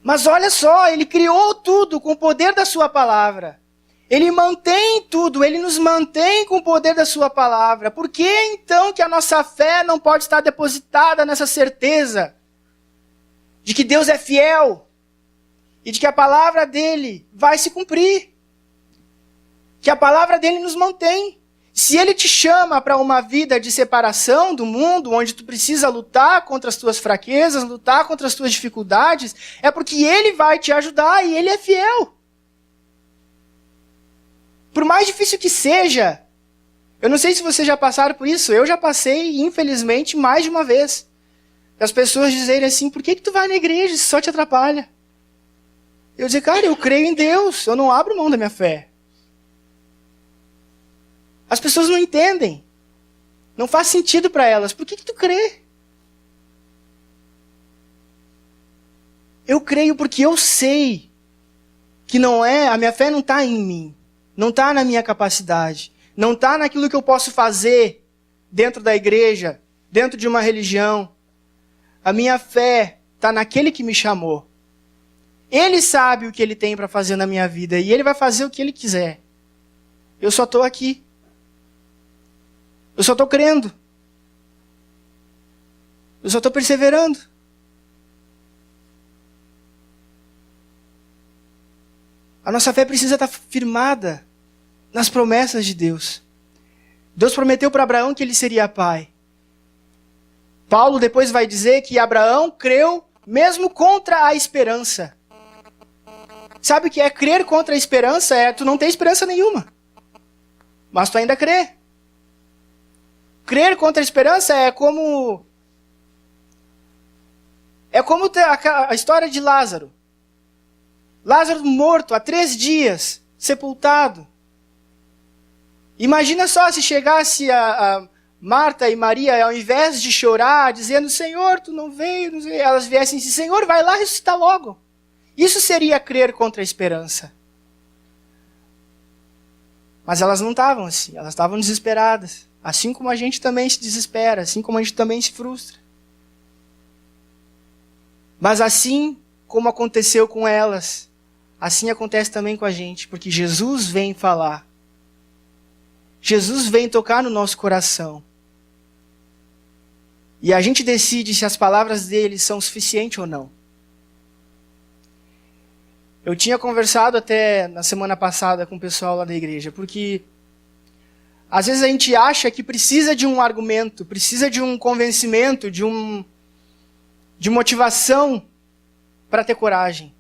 Mas olha só, ele criou tudo com o poder da sua palavra. Ele mantém tudo, ele nos mantém com o poder da sua palavra. Por que então que a nossa fé não pode estar depositada nessa certeza de que Deus é fiel e de que a palavra dele vai se cumprir? Que a palavra dele nos mantém. Se ele te chama para uma vida de separação do mundo, onde tu precisa lutar contra as tuas fraquezas, lutar contra as tuas dificuldades, é porque ele vai te ajudar e ele é fiel. Por mais difícil que seja, eu não sei se vocês já passaram por isso, eu já passei, infelizmente, mais de uma vez. As pessoas dizerem assim, por que tu vai na igreja, isso só te atrapalha? Eu dizer, cara, eu creio em Deus, eu não abro mão da minha fé. As pessoas não entendem. Não faz sentido para elas. Por que tu crê? Eu creio porque eu sei que a minha fé não está em mim. Não está na minha capacidade. Não está naquilo que eu posso fazer dentro da igreja, dentro de uma religião. A minha fé está naquele que me chamou. Ele sabe o que ele tem para fazer na minha vida e ele vai fazer o que ele quiser. Eu só estou aqui. Eu só estou crendo. Eu só estou perseverando. A nossa fé precisa estar firmada nas promessas de Deus. Deus prometeu para Abraão que ele seria pai. Paulo depois vai dizer que Abraão creu mesmo contra a esperança. Sabe o que é crer contra a esperança? É tu não ter esperança nenhuma. Mas tu ainda crê. Crer contra a esperança é como a história de Lázaro. Lázaro morto há 3 dias, sepultado. Imagina só se chegasse a Marta e Maria, ao invés de chorar, dizendo, Senhor, tu não veio, elas viessem assim, Senhor, vai lá ressuscitar logo. Isso seria crer contra a esperança. Mas elas não estavam assim, elas estavam desesperadas. Assim como a gente também se desespera, assim como a gente também se frustra. Mas assim como aconteceu com elas, assim acontece também com a gente, porque Jesus vem falar. Jesus vem tocar no nosso coração. E a gente decide se as palavras dele são suficientes ou não. Eu tinha conversado até na semana passada com o pessoal lá da igreja, porque às vezes a gente acha que precisa de um argumento, precisa de um convencimento, de motivação para ter coragem,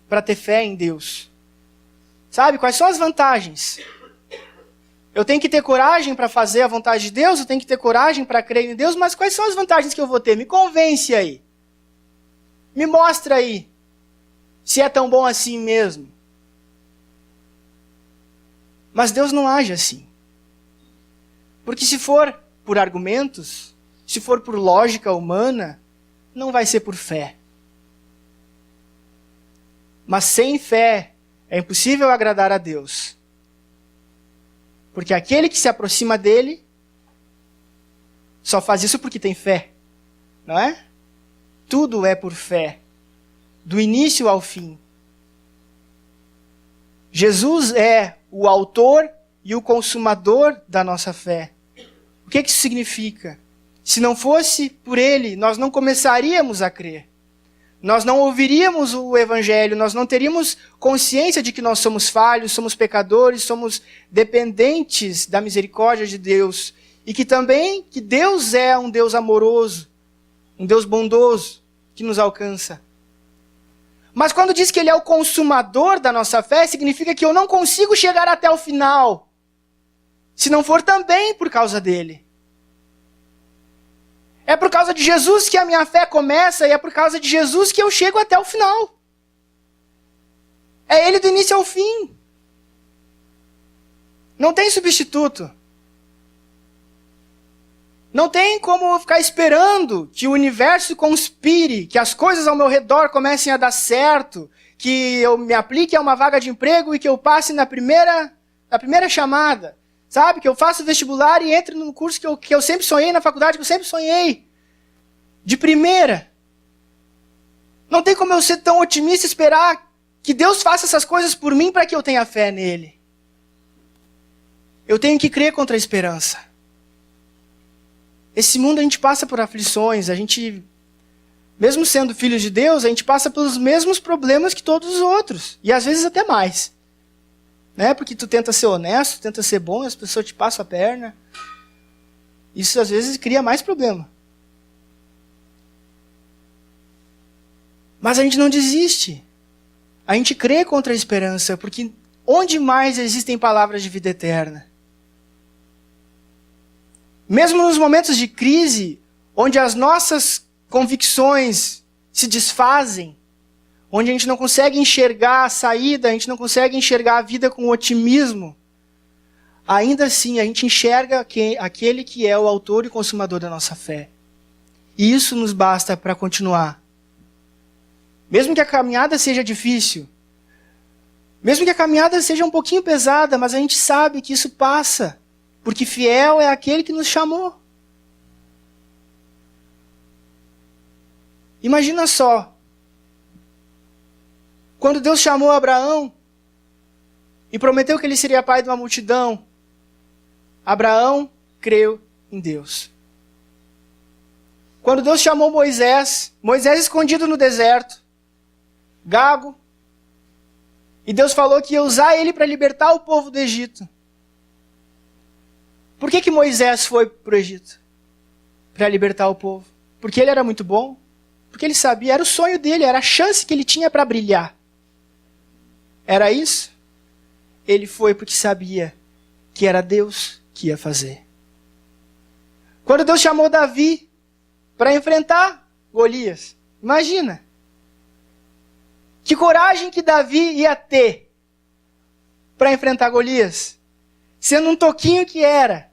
para ter fé em Deus. Sabe, quais são as vantagens? Eu tenho que ter coragem para fazer a vontade de Deus, eu tenho que ter coragem para crer em Deus, mas quais são as vantagens que eu vou ter? Me convence aí. Me mostra aí. Se é tão bom assim mesmo. Mas Deus não age assim. Porque se for por argumentos, se for por lógica humana, não vai ser por fé. Mas sem fé é impossível agradar a Deus. Porque aquele que se aproxima dele só faz isso porque tem fé. Não é? Tudo é por fé. Do início ao fim. Jesus é o autor e o consumador da nossa fé. O que isso significa? Se não fosse por ele, nós não começaríamos a crer. Nós não ouviríamos o evangelho, nós não teríamos consciência de que nós somos falhos, somos pecadores, somos dependentes da misericórdia de Deus. E que também que Deus é um Deus amoroso, um Deus bondoso, que nos alcança. Mas quando diz que ele é o consumador da nossa fé, significa que eu não consigo chegar até o final. se não for também por causa dele. É por causa de Jesus que a minha fé começa e é por causa de Jesus que eu chego até o final. É ele do início ao fim. Não tem substituto. Não tem como eu ficar esperando que o universo conspire, que as coisas ao meu redor comecem a dar certo, que eu me aplique a uma vaga de emprego e que eu passe na primeira chamada. Sabe? Que eu faça o vestibular e entre no curso que eu sempre sonhei, na faculdade que eu sempre sonhei. De primeira. Não tem como eu ser tão otimista e esperar que Deus faça essas coisas por mim para que eu tenha fé nele. Eu tenho que crer contra a esperança. Esse mundo a gente passa por aflições, a gente, mesmo sendo filhos de Deus, a gente passa pelos mesmos problemas que todos os outros. E às vezes até mais. Né? Porque tu tenta ser honesto, tenta ser bom, e as pessoas te passam a perna. Isso às vezes cria mais problema. Mas a gente não desiste. A gente crê contra a esperança, porque onde mais existem palavras de vida eterna? Mesmo nos momentos de crise, onde as nossas convicções se desfazem, onde a gente não consegue enxergar a saída, a gente não consegue enxergar a vida com otimismo, ainda assim a gente enxerga aquele que é o autor e consumador da nossa fé. E isso nos basta para continuar. Mesmo que a caminhada seja difícil, mesmo que a caminhada seja um pouquinho pesada, mas a gente sabe que isso passa, porque fiel é aquele que nos chamou. Imagina só, quando Deus chamou Abraão e prometeu que ele seria pai de uma multidão, Abraão creu em Deus. Quando Deus chamou Moisés escondido no deserto, gago, e Deus falou que ia usar ele para libertar o povo do Egito. Por que Moisés foi para o Egito? Para libertar o povo. Porque ele era muito bom? Porque ele sabia, era o sonho dele, era a chance que ele tinha para brilhar. Era isso? Ele foi porque sabia que era Deus que ia fazer. Quando Deus chamou Davi para enfrentar Golias, imagina. Que coragem que Davi ia ter para enfrentar Golias, sendo um toquinho que era.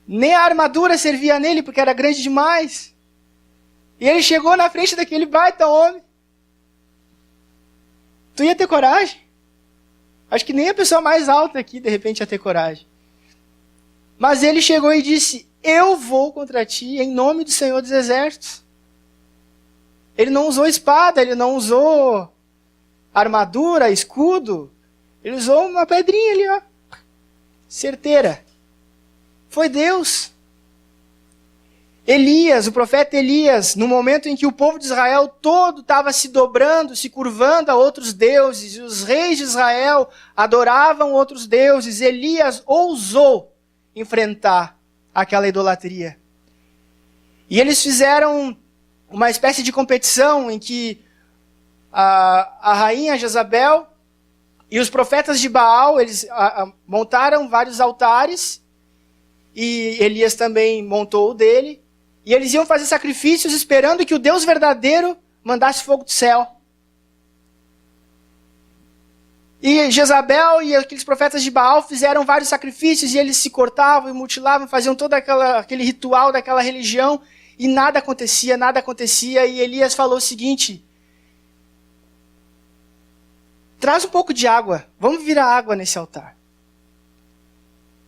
Nem a armadura servia nele, porque era grande demais. E ele chegou na frente daquele baita homem. Tu ia ter coragem? Acho que nem a pessoa mais alta aqui, de repente, ia ter coragem. Mas ele chegou e disse, eu vou contra ti em nome do Senhor dos Exércitos. Ele não usou espada, ele não usou armadura, escudo. Ele usou uma pedrinha ali, ó. Certeira. Foi Deus. Elias, o profeta Elias, no momento em que o povo de Israel todo estava se dobrando, se curvando a outros deuses, e os reis de Israel adoravam outros deuses, Elias ousou enfrentar aquela idolatria. E eles fizeram uma espécie de competição em que a rainha Jezabel e os profetas de Baal, eles montaram vários altares, e Elias também montou o dele, e eles iam fazer sacrifícios esperando que o Deus verdadeiro mandasse fogo do céu. E Jezabel e aqueles profetas de Baal fizeram vários sacrifícios, e eles se cortavam e mutilavam, faziam todo aquele ritual daquela religião, e nada acontecia, e Elias falou o seguinte, traz um pouco de água, vamos virar água nesse altar.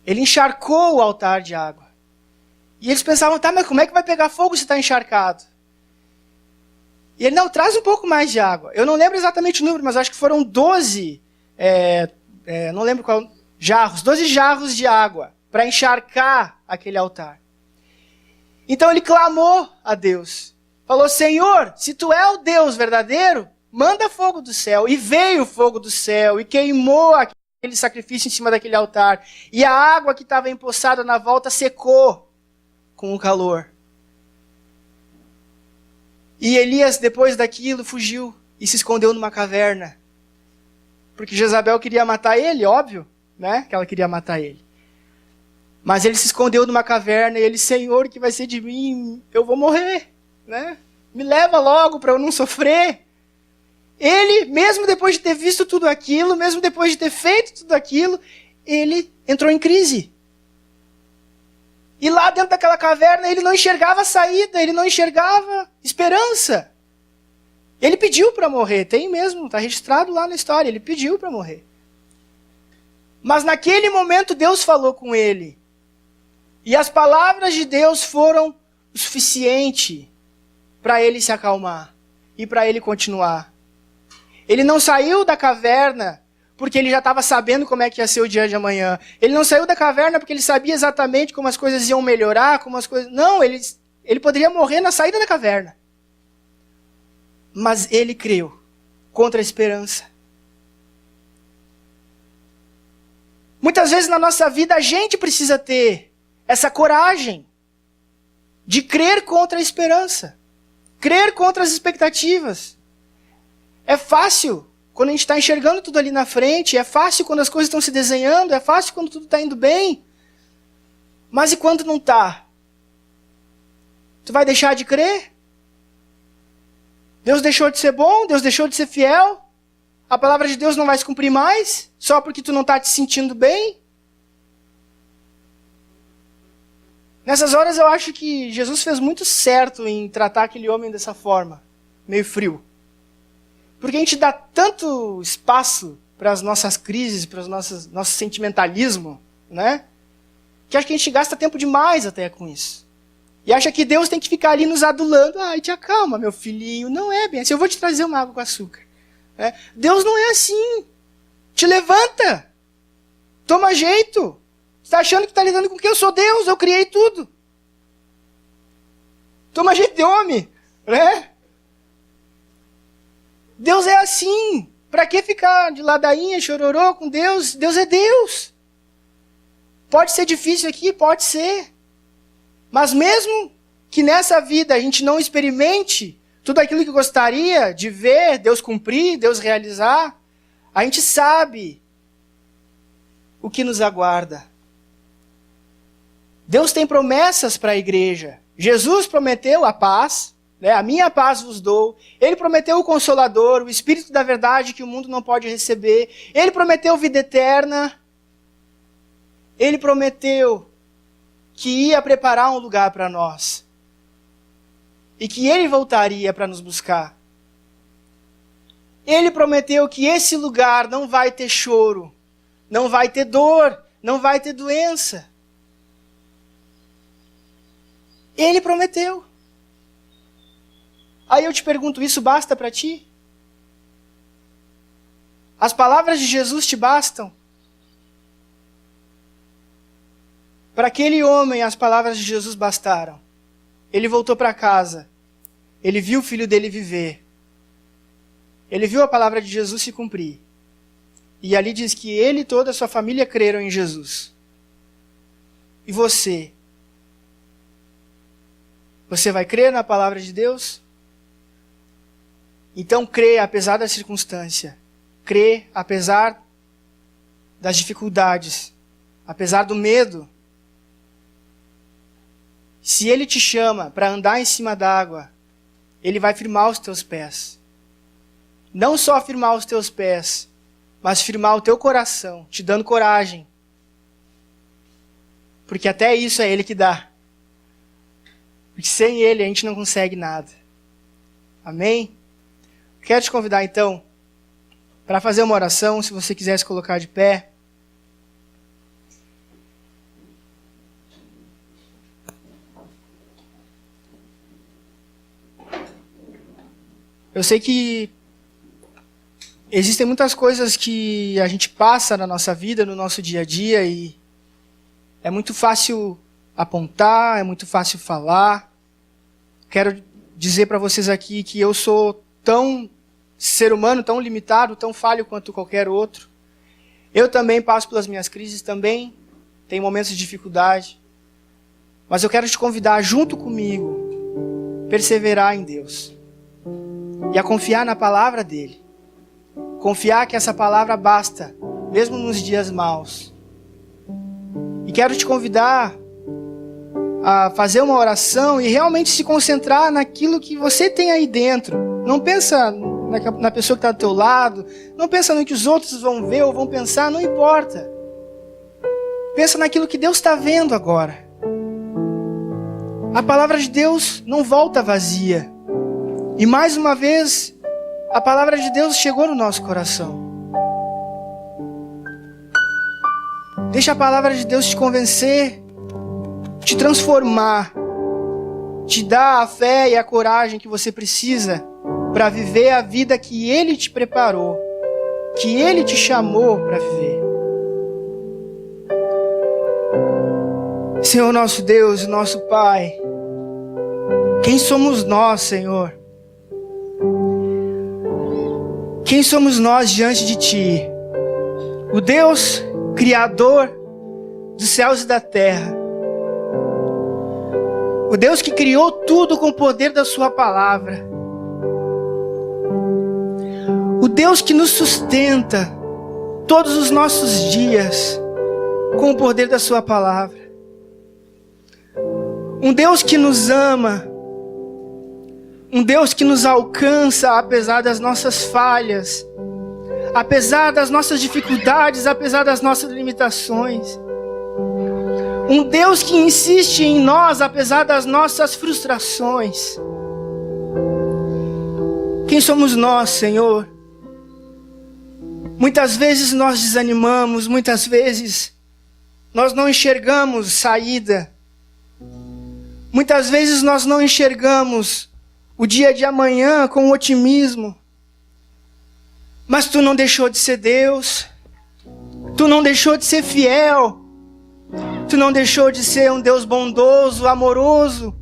Ele encharcou o altar de água. E eles pensavam, tá, mas como é que vai pegar fogo se está encharcado? E ele, não, traz um pouco mais de água. Eu não lembro exatamente o número, mas acho que foram 12, não lembro qual, jarros, 12 jarros de água para encharcar aquele altar. Então ele clamou a Deus. Falou, Senhor, se tu é o Deus verdadeiro, manda fogo do céu. E veio fogo do céu e queimou aquele sacrifício em cima daquele altar. E a água que estava empoçada na volta secou com o calor. E Elias, depois daquilo, fugiu e se escondeu numa caverna. Porque Jezabel queria matar ele, óbvio, né? Que ela queria matar ele. Mas ele se escondeu numa caverna e ele, Senhor, o que vai ser de mim? Eu vou morrer, né? Me leva logo para eu não sofrer. Ele, mesmo depois de ter visto tudo aquilo, mesmo depois de ter feito tudo aquilo, ele entrou em crise. E lá dentro daquela caverna ele não enxergava saída, ele não enxergava esperança. Ele pediu para morrer, tem mesmo, está registrado lá na história, ele pediu para morrer. Mas naquele momento Deus falou com ele. E as palavras de Deus foram o suficiente para ele se acalmar e para ele continuar. Ele não saiu da caverna porque ele já estava sabendo como é que ia ser o dia de amanhã. Ele não saiu da caverna porque ele sabia exatamente como as coisas iam melhorar, como as coisas... Não, ele poderia morrer na saída da caverna. Mas ele creu contra a esperança. Muitas vezes na nossa vida a gente precisa ter essa coragem de crer contra a esperança. Crer contra as expectativas. É fácil quando a gente está enxergando tudo ali na frente, é fácil quando as coisas estão se desenhando, é fácil quando tudo está indo bem. Mas e quando não está? Tu vai deixar de crer? Deus deixou de ser bom? Deus deixou de ser fiel? A palavra de Deus não vai se cumprir mais? Só porque tu não está te sentindo bem? Nessas horas eu acho que Jesus fez muito certo em tratar aquele homem dessa forma, meio frio. Porque a gente dá tanto espaço para as nossas crises, para o nosso sentimentalismo, né? Que acho que a gente gasta tempo demais até com isso. E acha que Deus tem que ficar ali nos adulando. Ai, te acalma, meu filhinho. Não é bem assim. Eu vou te trazer uma água com açúcar. Deus não é assim. Te levanta. Toma jeito. Você está achando que está lidando com o que? Eu sou Deus, eu criei tudo. Toma jeito de homem, né? Deus é assim. Para que ficar de ladainha, chororô com Deus? Deus é Deus. Pode ser difícil aqui? Pode ser. Mas mesmo que nessa vida a gente não experimente tudo aquilo que gostaria de ver Deus cumprir, Deus realizar, a gente sabe o que nos aguarda. Deus tem promessas para a igreja. Jesus prometeu a paz, né? A minha paz vos dou. Ele prometeu o Consolador, o Espírito da verdade que o mundo não pode receber. Ele prometeu vida eterna. Ele prometeu que ia preparar um lugar para nós. E que ele voltaria para nos buscar. Ele prometeu que esse lugar não vai ter choro, não vai ter dor, não vai ter doença. Ele prometeu. Aí eu te pergunto, isso basta para ti? As palavras de Jesus te bastam? Para aquele homem, as palavras de Jesus bastaram. Ele voltou para casa. Ele viu o filho dele viver. Ele viu a palavra de Jesus se cumprir. E ali diz que ele e toda a sua família creram em Jesus. E você? Você vai crer na palavra de Deus? Então crê apesar da circunstância. Crê apesar das dificuldades. Apesar do medo. Se ele te chama para andar em cima d'água, ele vai firmar os teus pés. Não só firmar os teus pés, mas firmar o teu coração, te dando coragem. Porque até isso é ele que dá. Porque sem ele a gente não consegue nada. Amém? Quero te convidar então para fazer uma oração, se você quiser se colocar de pé. Eu sei que existem muitas coisas que a gente passa na nossa vida, no nosso dia a dia, e é muito fácil apontar, é muito fácil falar. Quero dizer para vocês aqui que eu sou tão ser humano, tão limitado, tão falho quanto qualquer outro. Eu também passo pelas minhas crises, também tenho momentos de dificuldade. Mas eu quero te convidar junto comigo, perseverar em Deus. E a confiar na palavra dele. Confiar que essa palavra basta, mesmo nos dias maus. E quero te convidar a fazer uma oração e realmente se concentrar naquilo que você tem aí dentro. Não pensa na pessoa que está do teu lado, não pensa no que os outros vão ver ou vão pensar, não importa. Pensa naquilo que Deus está vendo agora. A palavra de Deus não volta vazia. E mais uma vez, a palavra de Deus chegou no nosso coração. Deixa a palavra de Deus te convencer, te transformar, te dar a fé e a coragem que você precisa para viver a vida que Ele te preparou, que Ele te chamou para viver. Senhor nosso Deus, nosso Pai, quem somos nós, Senhor? Quem somos nós diante de Ti? O Deus Criador dos céus e da terra. O Deus que criou tudo com o poder da Sua palavra. O Deus que nos sustenta todos os nossos dias com o poder da Sua palavra. Um Deus que nos ama. Um Deus que nos alcança apesar das nossas falhas, apesar das nossas dificuldades, apesar das nossas limitações. Um Deus que insiste em nós apesar das nossas frustrações. Quem somos nós, Senhor? Muitas vezes nós desanimamos, muitas vezes nós não enxergamos saída. Muitas vezes nós não enxergamos o dia de amanhã com otimismo. Mas Tu não deixou de ser Deus. Tu não deixou de ser fiel. Tu não deixou de ser um Deus bondoso, amoroso.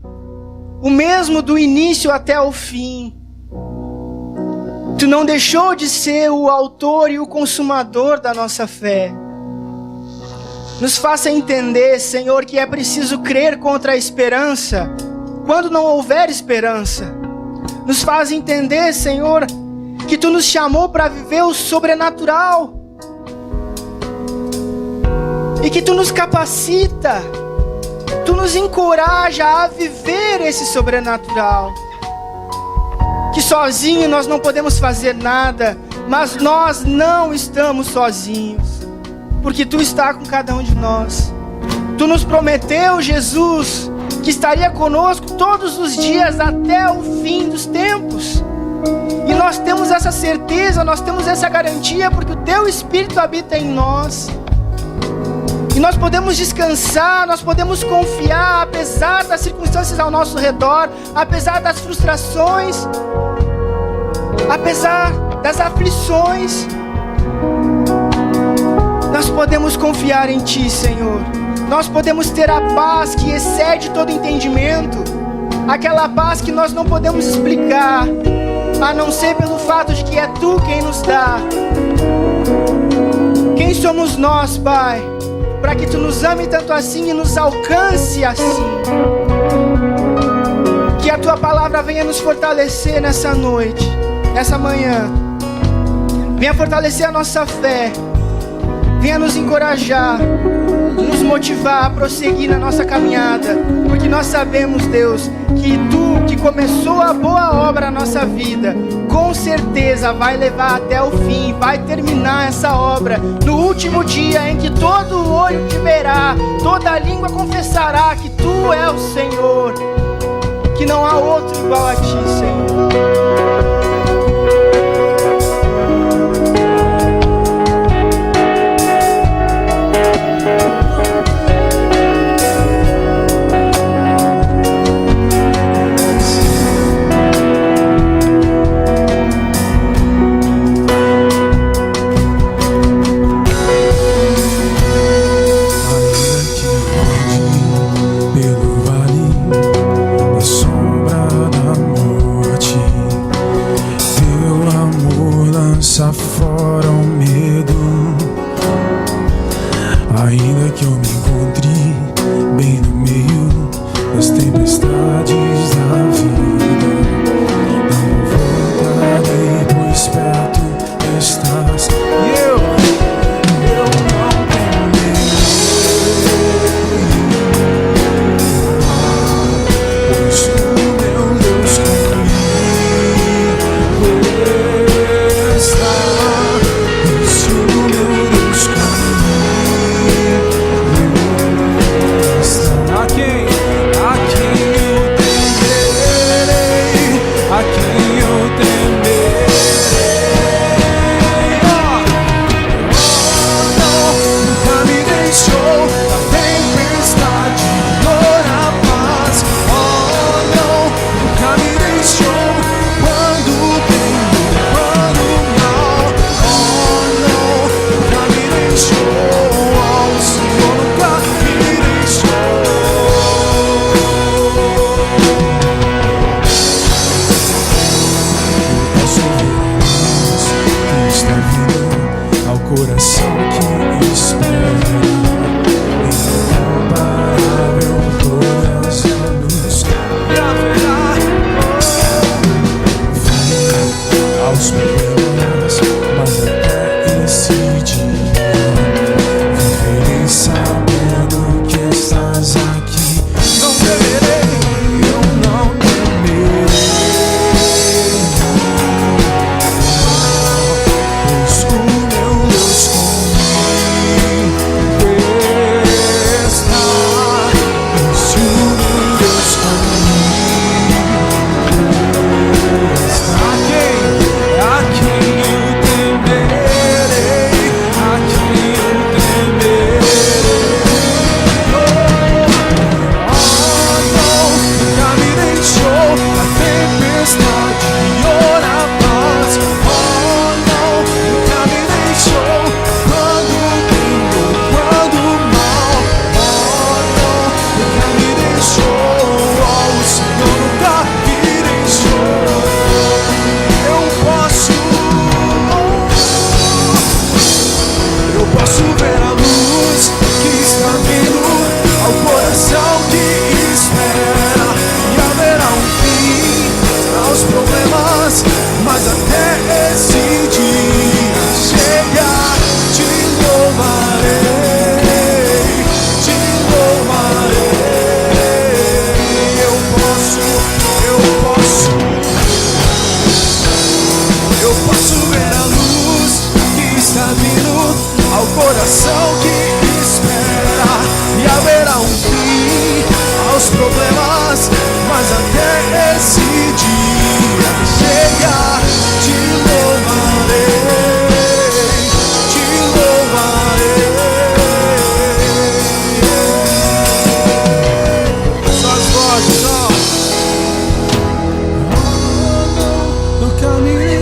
O mesmo do início até o fim. Tu não deixou de ser o autor e o consumador da nossa fé. Nos faça entender, Senhor, que é preciso crer contra a esperança quando não houver esperança. Nos faz entender, Senhor, que Tu nos chamou para viver o sobrenatural. E que Tu nos capacita, Tu nos encoraja a viver esse sobrenatural. Que sozinho nós não podemos fazer nada, mas nós não estamos sozinhos, porque Tu está com cada um de nós. Tu nos prometeu, Jesus, que estaria conosco todos os dias até o fim dos tempos. E nós temos essa certeza, nós temos essa garantia, porque o Teu Espírito habita em nós. E nós podemos descansar, nós podemos confiar, apesar das circunstâncias ao nosso redor, apesar das frustrações, apesar das aflições. Nós podemos confiar em Ti, Senhor. Nós podemos ter a paz que excede todo entendimento, aquela paz que nós não podemos explicar, a não ser pelo fato de que é Tu quem nos dá. Quem somos nós, Pai, para que Tu nos ame tanto assim e nos alcance assim? Que a Tua palavra venha nos fortalecer nessa noite, nessa manhã. Venha fortalecer a nossa fé. Venha nos encorajar, nos motivar a prosseguir na nossa caminhada, porque nós sabemos, Deus, que Tu, que começou a boa obra na nossa vida, com certeza vai levar até o fim, vai terminar essa obra no último dia em que todo olho te verá, toda língua confessará que Tu é o Senhor, que não há outro igual a Ti, Senhor. Pelo vale, na sombra da morte,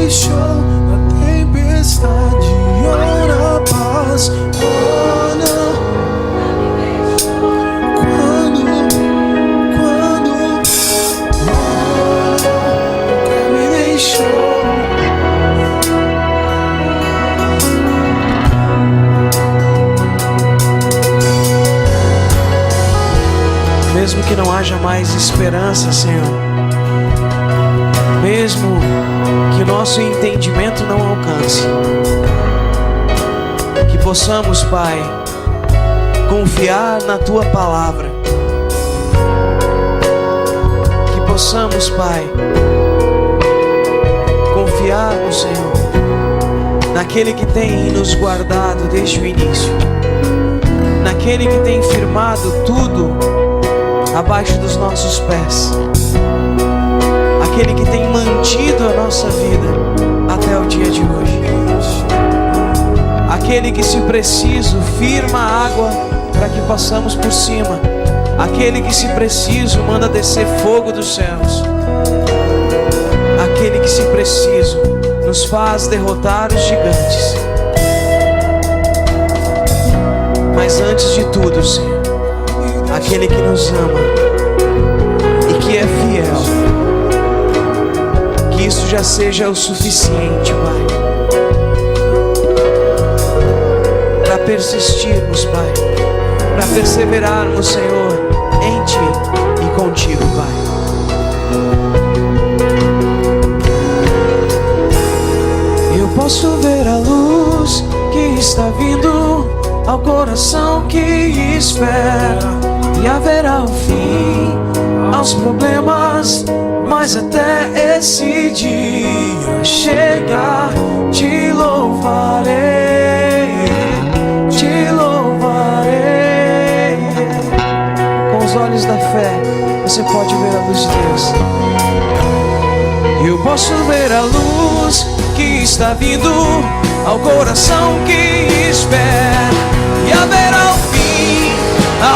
deixou na tempestade ou na paz. Oh, não. Quando nunca me deixou. Mesmo que não haja mais esperança, Senhor, mesmo que o nosso entendimento não alcance, que possamos, Pai, confiar na Tua palavra, que possamos, Pai, confiar no Senhor, naquele que tem nos guardado desde o início, naquele que tem firmado tudo abaixo dos nossos pés, aquele que tem mantido a nossa vida até o dia de hoje, aquele que, se preciso, firma a água para que passamos por cima, aquele que, se preciso, manda descer fogo dos céus, aquele que, se preciso, nos faz derrotar os gigantes. Mas antes de tudo, Senhor, aquele que nos ama e que é fiel, que isso já seja o suficiente, Pai, para persistirmos, Pai, para perseverarmos, Senhor, em Ti e contigo, Pai. Eu posso ver a luz que está vindo ao coração que espera, e haverá um fim aos problemas, mas até esse dia chegar, te louvarei, te louvarei. Com os olhos da fé, você pode ver a luz de Deus. Eu posso ver a luz que está vindo ao coração que espera, e haverá um fim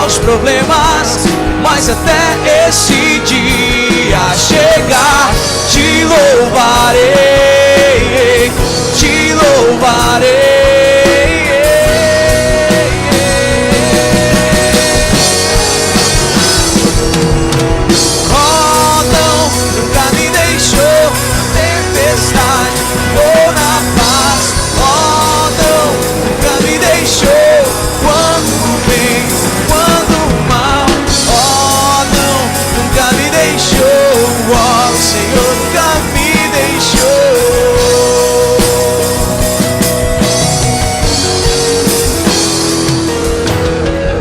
aos problemas, mas até esse dia chegar, te louvarei, te louvarei. Oh, não, nunca me deixou na tempestade ou na paz. Oh, não, nunca me deixou quando bem, quando mal. Oh, não, nunca me deixou. Oh, o Senhor nunca me deixou.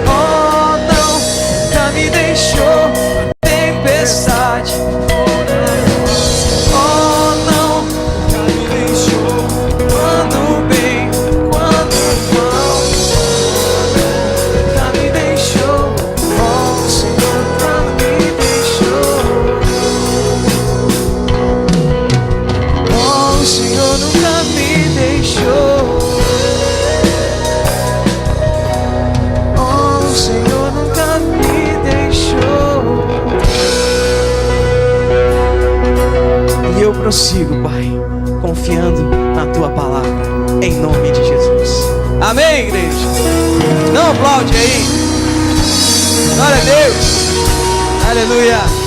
Oh, não, nunca me deixou na tempestade. Oh, não, nunca me deixou quando bem, quando mal. Nunca me deixou. Oh, o Senhor nunca me deixou. Oh, o Senhor nunca me deixou. Oh, o Senhor nunca me deixou. E eu prossigo, Pai, confiando na Tua palavra, em nome de Jesus. Amém, igreja? Não aplaude aí. Glória a Deus. Aleluia.